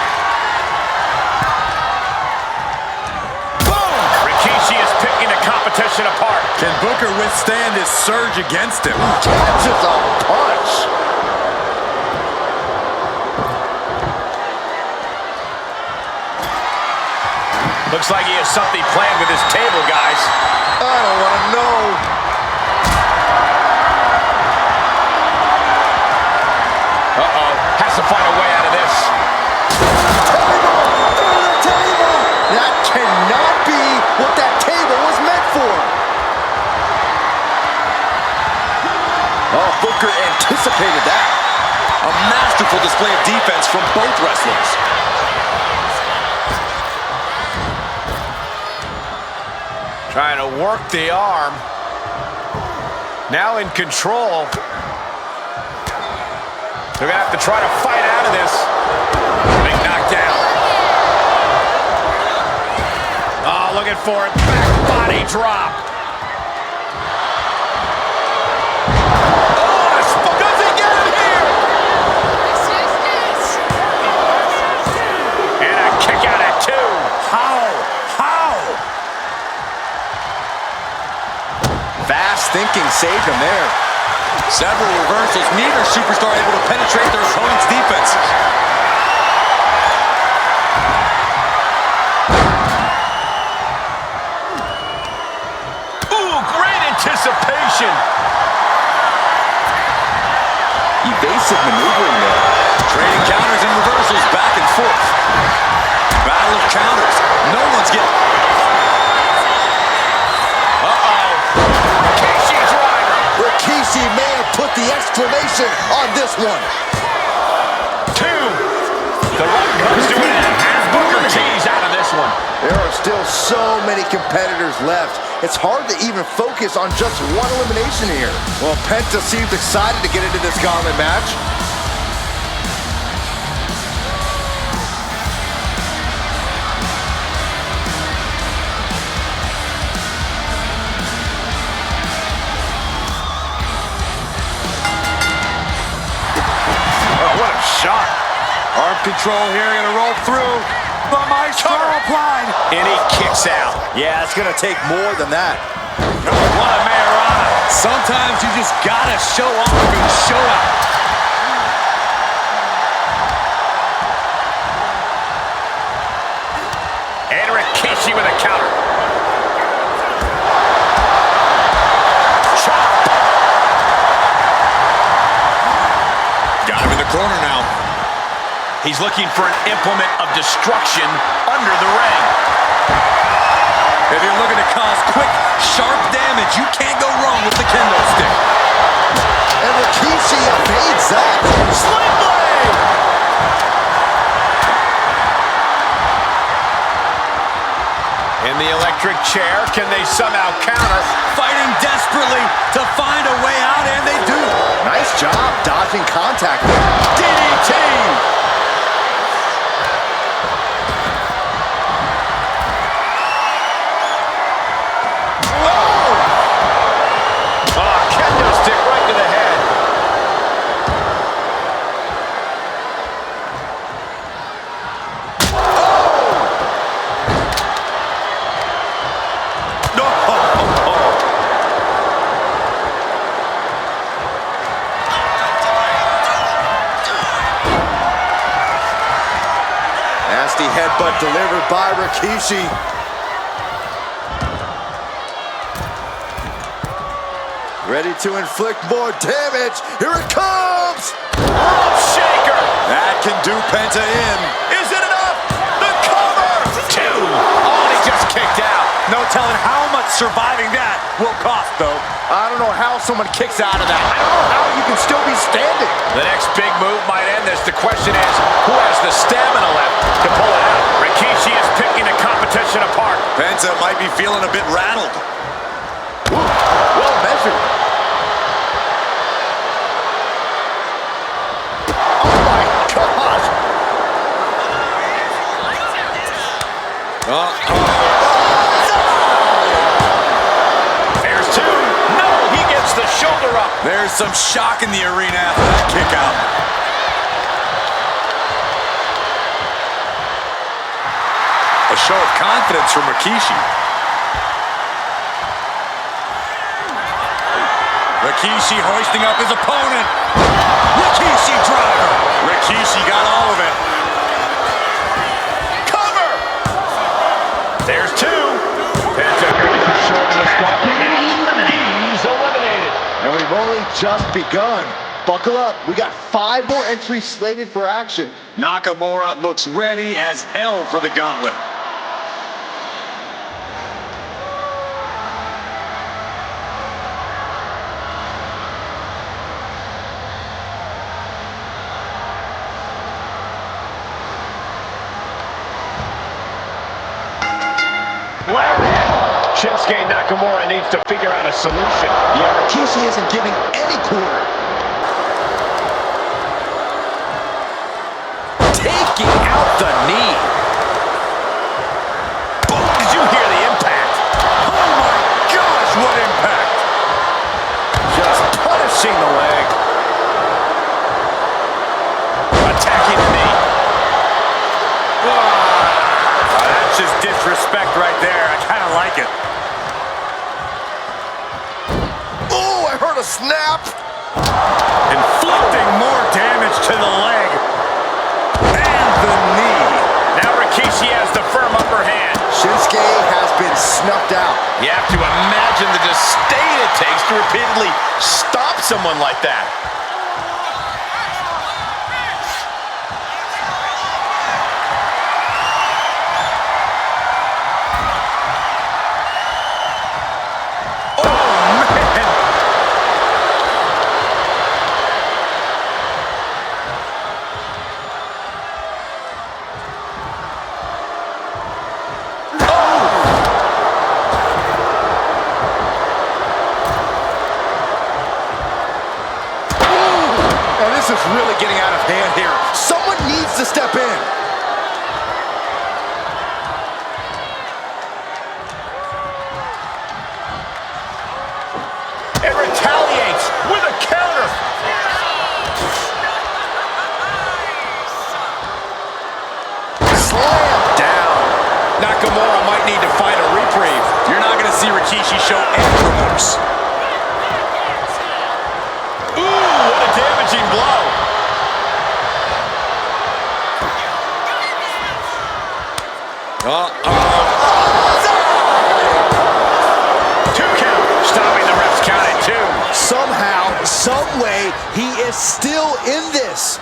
Boom! Rikishi is picking the competition apart. Can Booker withstand his surge against him? Catches a punch. Looks like he has something planned with his table, guys. I don't want to know. Uh-oh. Has to find a way out of this. Table! Through the table! That cannot be what that table was meant for. Oh, Booker anticipated that. A masterful display of defense from both wrestlers. Trying to work the arm. Now in control. They're going to have to try to fight out of this. Big knockdown. Oh, looking for it. Back body drop. Oh, does he get it here? And a kick out at two. How? Fast thinking saved him there. Several reversals. Neither superstar able to penetrate their opponent's defenses. Ooh, great anticipation. Evasive maneuvering there. Trading counters and reversals back and forth. Battle of counters. No one's getting... Rikishi driver. Rikishi may have put the exclamation on this one. Two. The run comes to an end. And Booker T's out of this one. There are still so many competitors left. It's hard to even focus on just one elimination here. Well, Penta seems excited to get into this gauntlet match. Oh, what a shot. Arm control here, gonna roll through. The maestro applied. And he kicks out. Yeah, it's gonna take more than that. What a Mayorana. Sometimes you just gotta show off and show out. Rikishi with a counter. Chop. Got him in the corner now. He's looking for an implement of destruction under the ring. If you're looking to cause quick, sharp damage, you can't go wrong with the kendo stick. And Rikishi evades that. Sling blade! In the electric chair, can they somehow counter? Fighting desperately to find a way out, and they do. Nice job dodging contact there. DDT! Nasty headbutt delivered by Rikishi. Ready to inflict more damage. Here it comes! Rope shaker! That can do Penta in. Is it enough? The cover! 2! Oh, he just kicked out. No telling how much surviving that will cost, though. I don't know how someone kicks out of that. I don't know how you can still be standing. The next big move might end this. The question is, who has the stamina left to pull it out? Rikishi is picking the competition apart. Penta might be feeling a bit rattled. Well measured. Oh my gosh. There's 2. No, he gets the shoulder up. There's some shock in the arena after that kick out. A show of confidence from Rikishi. Rikishi hoisting up his opponent. Rikishi driver. Rikishi got all of it. Cover! There's 2. Penta short of the spot. He's eliminated. And we've only just begun. Buckle up. We got 5 more entries slated for action. Nakamura looks ready as hell for the gauntlet. Shinsuke Nakamura needs to figure out a solution. Yeah, Rikishi isn't giving any quarter. Taking out the knee. Boom. Did you hear the impact? Oh my gosh, what impact. Just punishing the leg. Attacking the knee. That's just disrespect right there. I kind of like it. Oh, I heard a snap. Inflicting more damage to the leg. And the knee. Now Rikishi has the firm upper hand. Shinsuke has been snuffed out. You have to imagine the disdain it takes to repeatedly stop someone like that. This is really getting out of hand here. Someone needs to step in. It retaliates with a counter. Slam down. Nakamura might need to find a reprieve. You're not going to see Rikishi show any remorse. Ooh, what a damaging blow. Uh-oh. some way, he is still in this.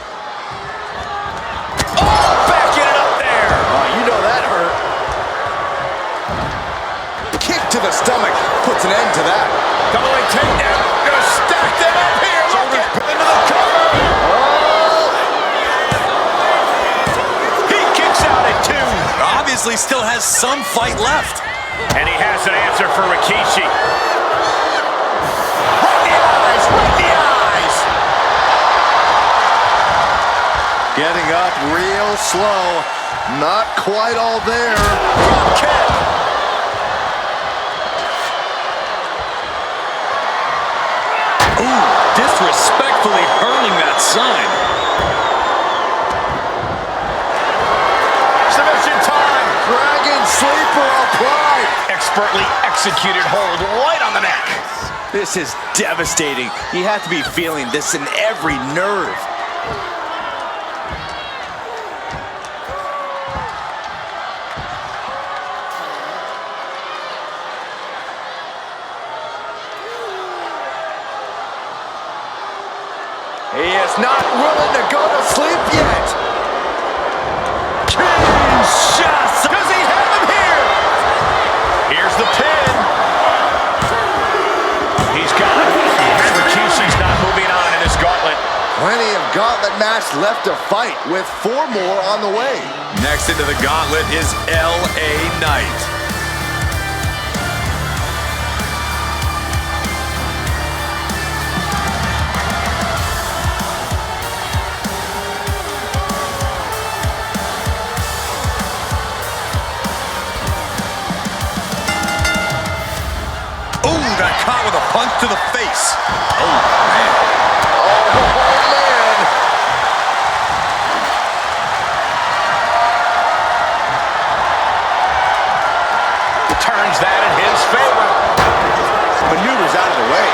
Oh, backing it up there. Oh, you know that hurt. Kick to the stomach puts an end to that. Double leg takedown. Gonna stack them up here. Look at into the cover. Oh! He kicks out at 2. Obviously still has some fight left. And he has an answer for Rikishi. Right in the eyes, right in the eyes. Getting up real slow. Not quite all there. Drop kick. Ooh, disrespectfully hurling that sign. Submission time. Dragon sleeper applied. Expertly executed hold right on the neck. This is devastating. You have to be feeling this in every nerve. He is not willing to go to sleep yet. Kinshasa. Does he have him here? Here's the pin. He's got it. And Rikishi's not moving on in this gauntlet. Plenty of gauntlet match left to fight with 4 more on the way. Next into the gauntlet is L.A. Knight. Got caught with a punch to the face. Oh, man. Oh, man. Turns that in his favor. Maneuvers out of the way.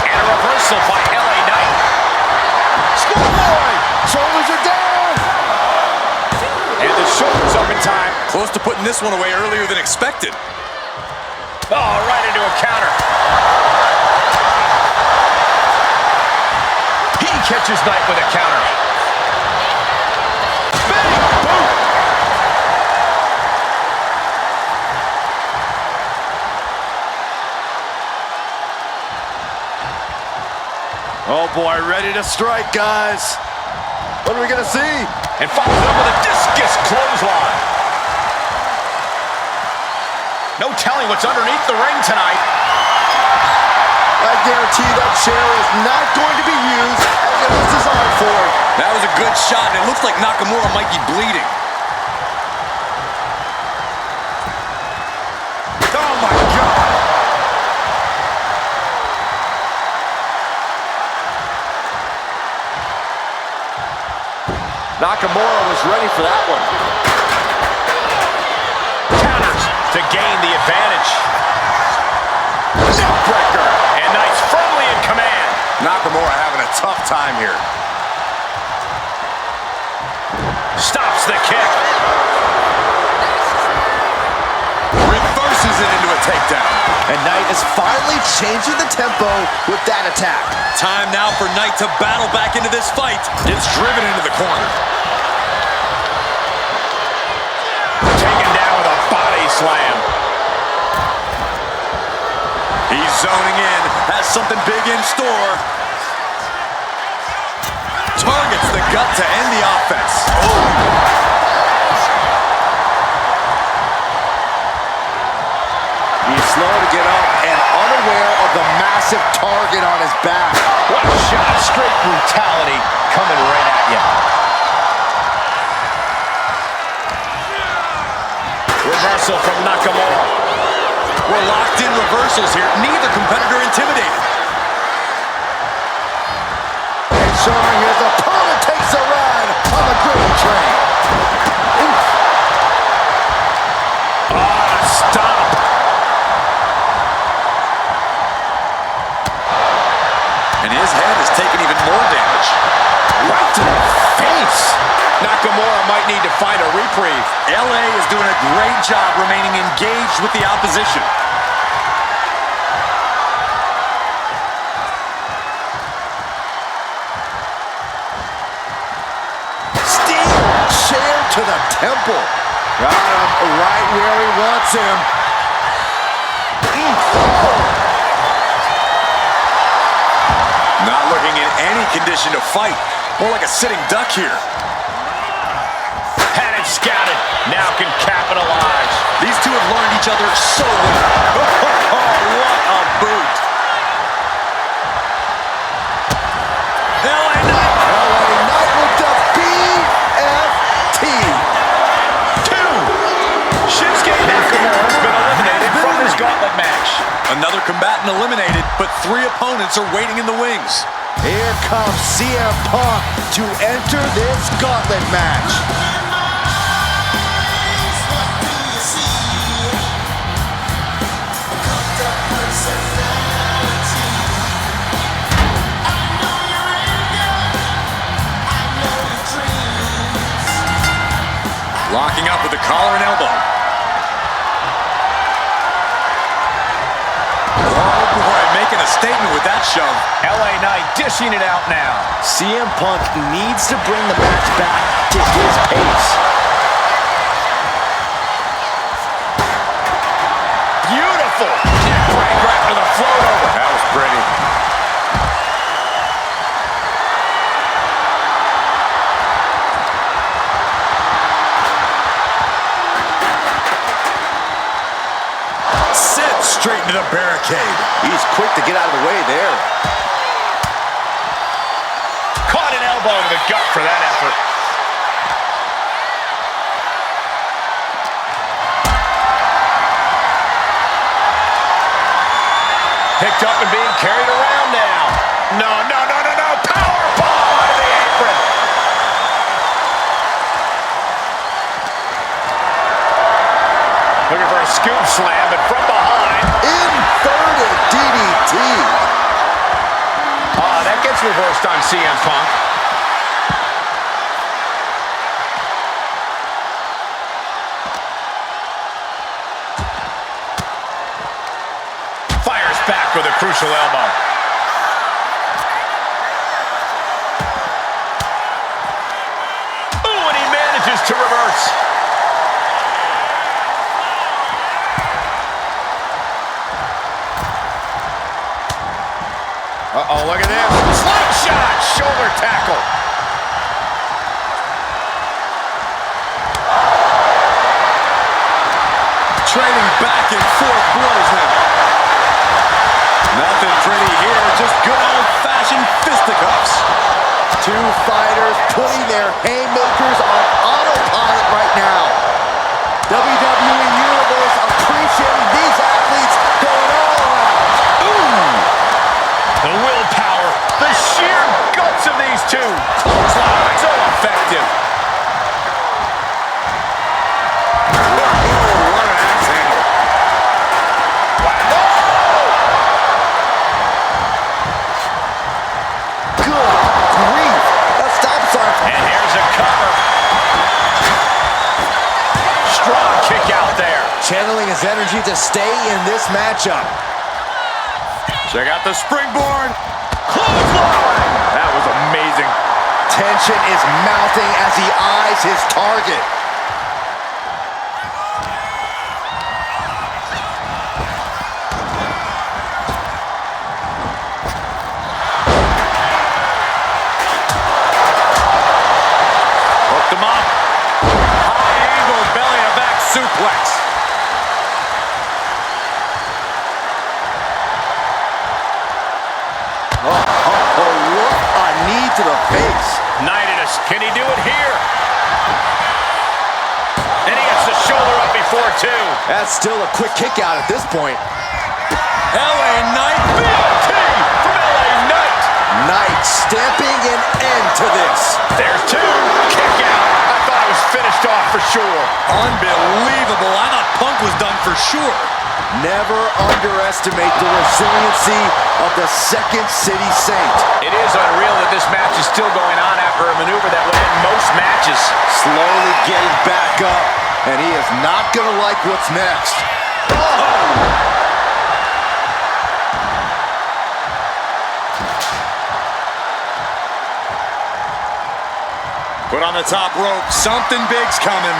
And a reversal by L.A. Knight. Schoolboy! Shoulders are down! And the shoulders up in time. Close to putting this one away earlier than expected. Oh, right into a counter. He catches Knight with a counter. Bang! Boom! Oh boy, ready to strike, guys. What are we gonna see? And follows it up with a discus clothesline. No telling what's underneath the ring tonight. I guarantee that chair is not going to be used as it was designed for. That was a good shot, and it looks like Nakamura might be bleeding. Oh my God! Nakamura was ready for that one. Counters to gain the advantage. Neckbreaker. And Knight's firmly in command. Nakamura having a tough time here. Stops the kick. Reverses it into a takedown. And Knight is finally changing the tempo with that attack. Time now for Knight to battle back into this fight. Gets driven into the corner. Taken down with a body slam. He's zoning in, has something big in store. Targets the gut to end the offense. Oh. He's slow to get up and unaware of the massive target on his back. What a shot. Straight brutality coming right at you. Reversal from Nakamura. We're locked in reversals here. Neither competitor intimidated. And showing his opponent takes a ride on the griddle train. Stop. And his head has taken even more damage. Right to the face. Nakamura might need to find a reprieve. LA is doing a great job remaining engaged with the opposition. to the temple. Got him right where he wants him. Not looking in any condition to fight. More like a sitting duck here. Had it scouted. Now can capitalize. These two have learned each other so well. Oh, what a boot. LA Knight. LA Knight with the BFT. 2. Shinsuke Nakamura has been eliminated from this gauntlet match. Another combatant eliminated, but 3 opponents are waiting in the wings. Here comes CM Punk to enter this gauntlet match. Locking up with the collar and elbow. Oh boy, making a statement with that shove. LA Knight dishing it out now. CM Punk needs to bring the match back to his pace. Beautiful. Neck break right to the float over. That was pretty. Straight into the barricade. He's quick to get out of the way there. Caught an elbow to the gut for that effort. Picked up and being carried around now. No. Powerbomb out of the apron. Looking for a scoop slam, but from behind. Inverted DDT. That gets reversed on CM Punk. Fires back with a crucial elbow. Ooh, and he manages to reverse. Uh-oh, look at this. Slingshot, shoulder tackle. Trading back and forth blows now. Nothing pretty here, just good old-fashioned fisticuffs. Two fighters putting their haymakers on autopilot right now. WWE Universe appreciating these athletes going all around. Ooh. The willpower, the sheer guts of these two. Clothesline, so effective. What an axe handle. Wow. Good grief. A stop sign. And here's a cover. Strong kick out there. Channeling his energy to stay in this matchup. Check out the springboard. Clothesline. That was amazing. Tension is mounting as he eyes his target. Hooked him up. High angle belly to back suplex. What a knee to the face. Knightus, can he do it here? And he gets the shoulder up before two. That's still a quick kick out at this point. LA Knight. BLT from LA Knight. Knight stamping an end to this. There's two. Kick out. I thought I was finished off for sure. Unbelievable. I thought Punk was done for sure. Never underestimate the resiliency of the Second City Saint. It is unreal that this match is still going on after a maneuver that would end most matches. Slowly getting back up, and he is not going to like what's next. Oh! Put on the top rope. Something big's coming.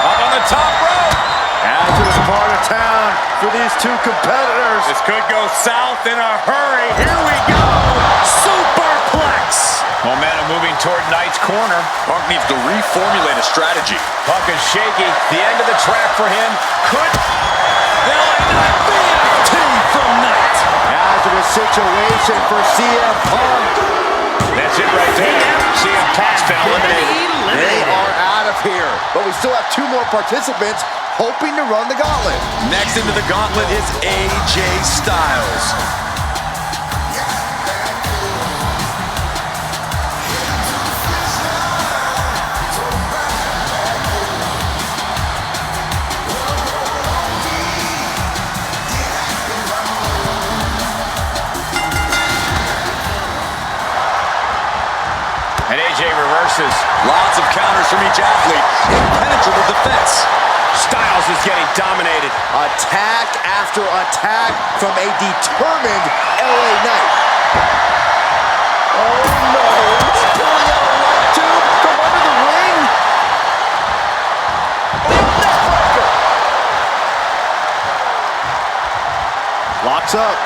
Up on the top rope. Hazardous part of town for these two competitors. This could go south in a hurry. Here we go. Superplex. Momentum moving toward Knight's corner. Punk needs to reformulate a strategy. Punk is shaky. The end of the track for him could... BFT from Knight. Hazardous situation for CM Punk. That's it right there. CM Punk's been eliminated. They are out of here. But we still have two more participants hoping to run the gauntlet. Next into the gauntlet is AJ Styles. And AJ reverses. Lots of counters from each athlete. Impenetrable defense. Styles is getting dominated. Attack after attack from a determined LA Knight. Oh no, he's pulling out a right tube from under the ring. Neckbreaker. Locks up.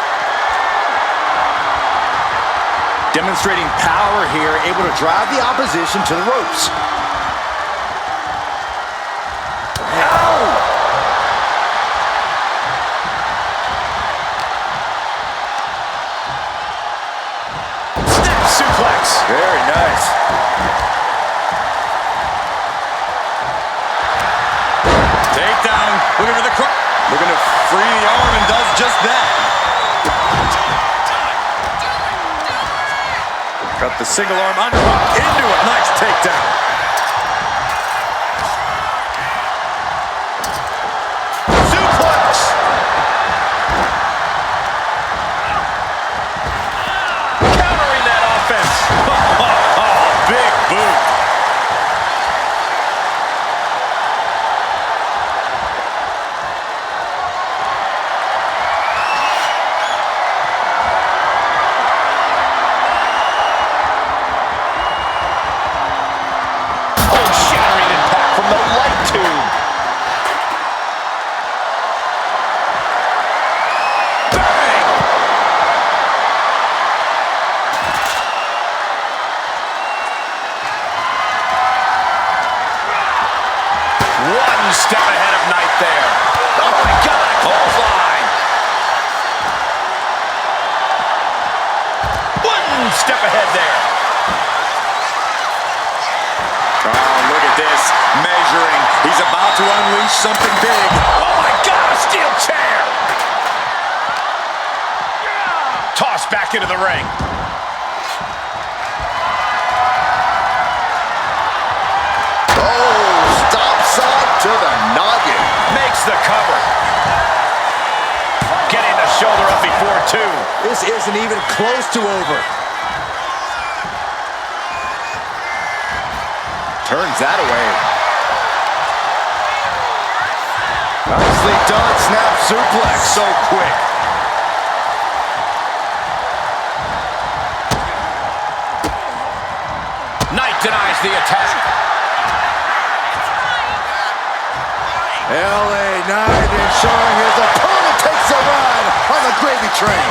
Demonstrating power here, able to drive the opposition to the ropes. Suplex. Very nice. Takedown. Looking for the cross. Looking to free the arm and does just that. Cut the single arm underhook into a nice takedown. Suplex. Countering that offense. Big boot. Shattering impact from the light tube. Bang! One step ahead of Knight there. Oh my God, clothesline. One step ahead there. Oh, look at this. Measuring. He's about to unleash something big. Oh my God, a steel chair! Tossed back into the ring. Oh, stop sign to the noggin. Makes the cover. Getting the shoulder up before two. This isn't even close to over. Turns that away. Nicely done. Snap suplex. So quick. Knight denies the attack. LA Knight is showing his opponent takes a ride on the gravy train.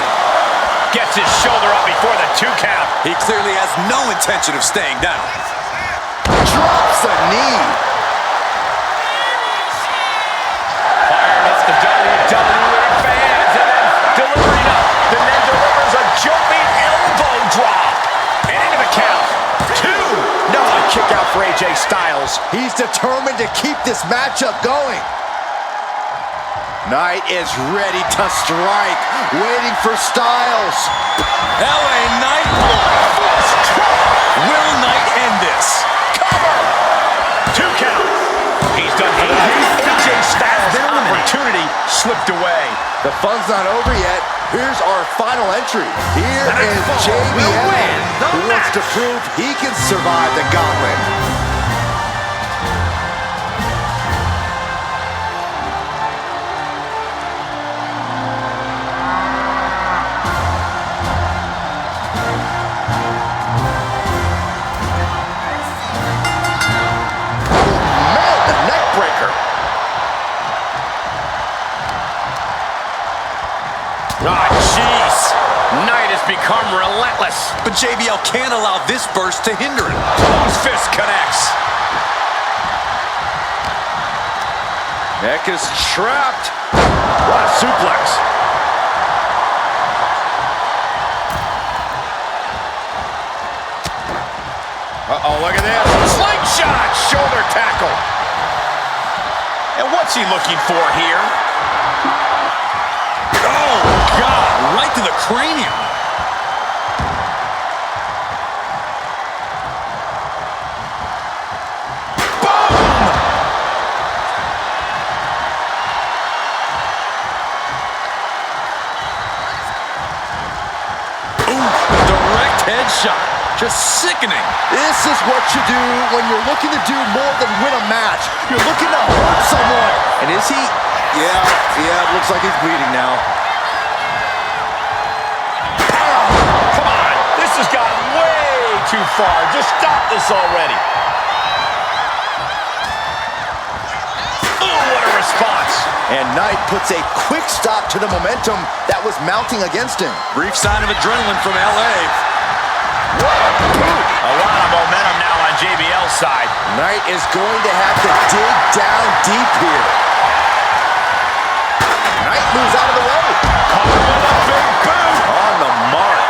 Gets his shoulder up before the 2 count. He clearly has no intention of staying down. Drops a knee. Fired up the WWE fans and then delivering up. And then delivers a jumping elbow drop. And into the count. 2. No one kick out for AJ Styles. He's determined to keep this matchup going. Knight is ready to strike, waiting for Styles. LA Knight. Will Knight end this? Cover. 2 count. He's done for the night. AJ Styles' opportunity slipped away. The fun's not over yet. Here's our final entry. Here And is Paul JBL, will win the who wants to match. prove he can survive the gauntlet. become relentless. But JBL can't allow this burst to hinder him. Closed fist connects. Neck is trapped. What a suplex. Uh-oh, look at this. Slingshot shoulder tackle. And what's he looking for here? Oh, God, right to the cranium. Boom! Ooh, direct headshot. Just sickening. This is what you do when you're looking to do more than win a match. You're looking to hurt someone. And is he? Yeah, it looks like he's bleeding now. Come on, this has gotten way too far. Just stop this already. Oh, what a response. And Knight puts a quick stop to the momentum that was mounting against him. Brief sign of adrenaline from LA. A lot of momentum now on JBL's side. Knight is going to have to dig down deep here. Knight moves out of the way. Caught with a big boot. On the mark.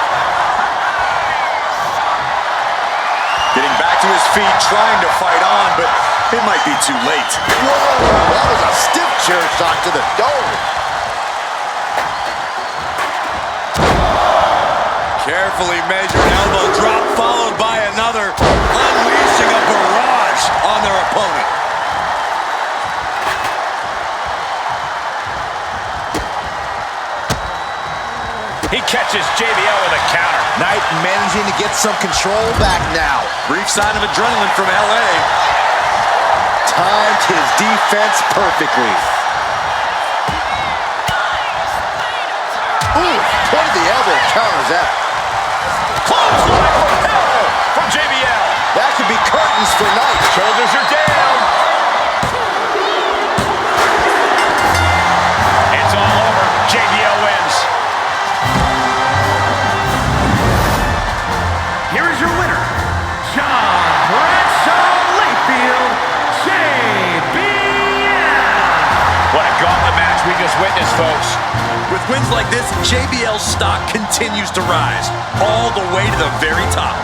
Getting back to his feet, trying to fight on, but it might be too late. Whoa, that was a stiff chair shot to the dome. Carefully measured elbow drop, followed by another, unleashing a barrage on their opponent. He catches JBL with a counter. Knight managing to get some control back now. Brief sign of adrenaline from LA. Timed his defense perfectly. Ooh, point of the elbow counters that. Clothesline from JBL. That could be curtains for Knight. Shoulders are down. It's all over. JBL wins. Here is your winner, John Bradshaw Layfield, JBL. What a gauntlet match we just witnessed, folks. With wins like this, JBL's stock continues to rise, all the way to the very top.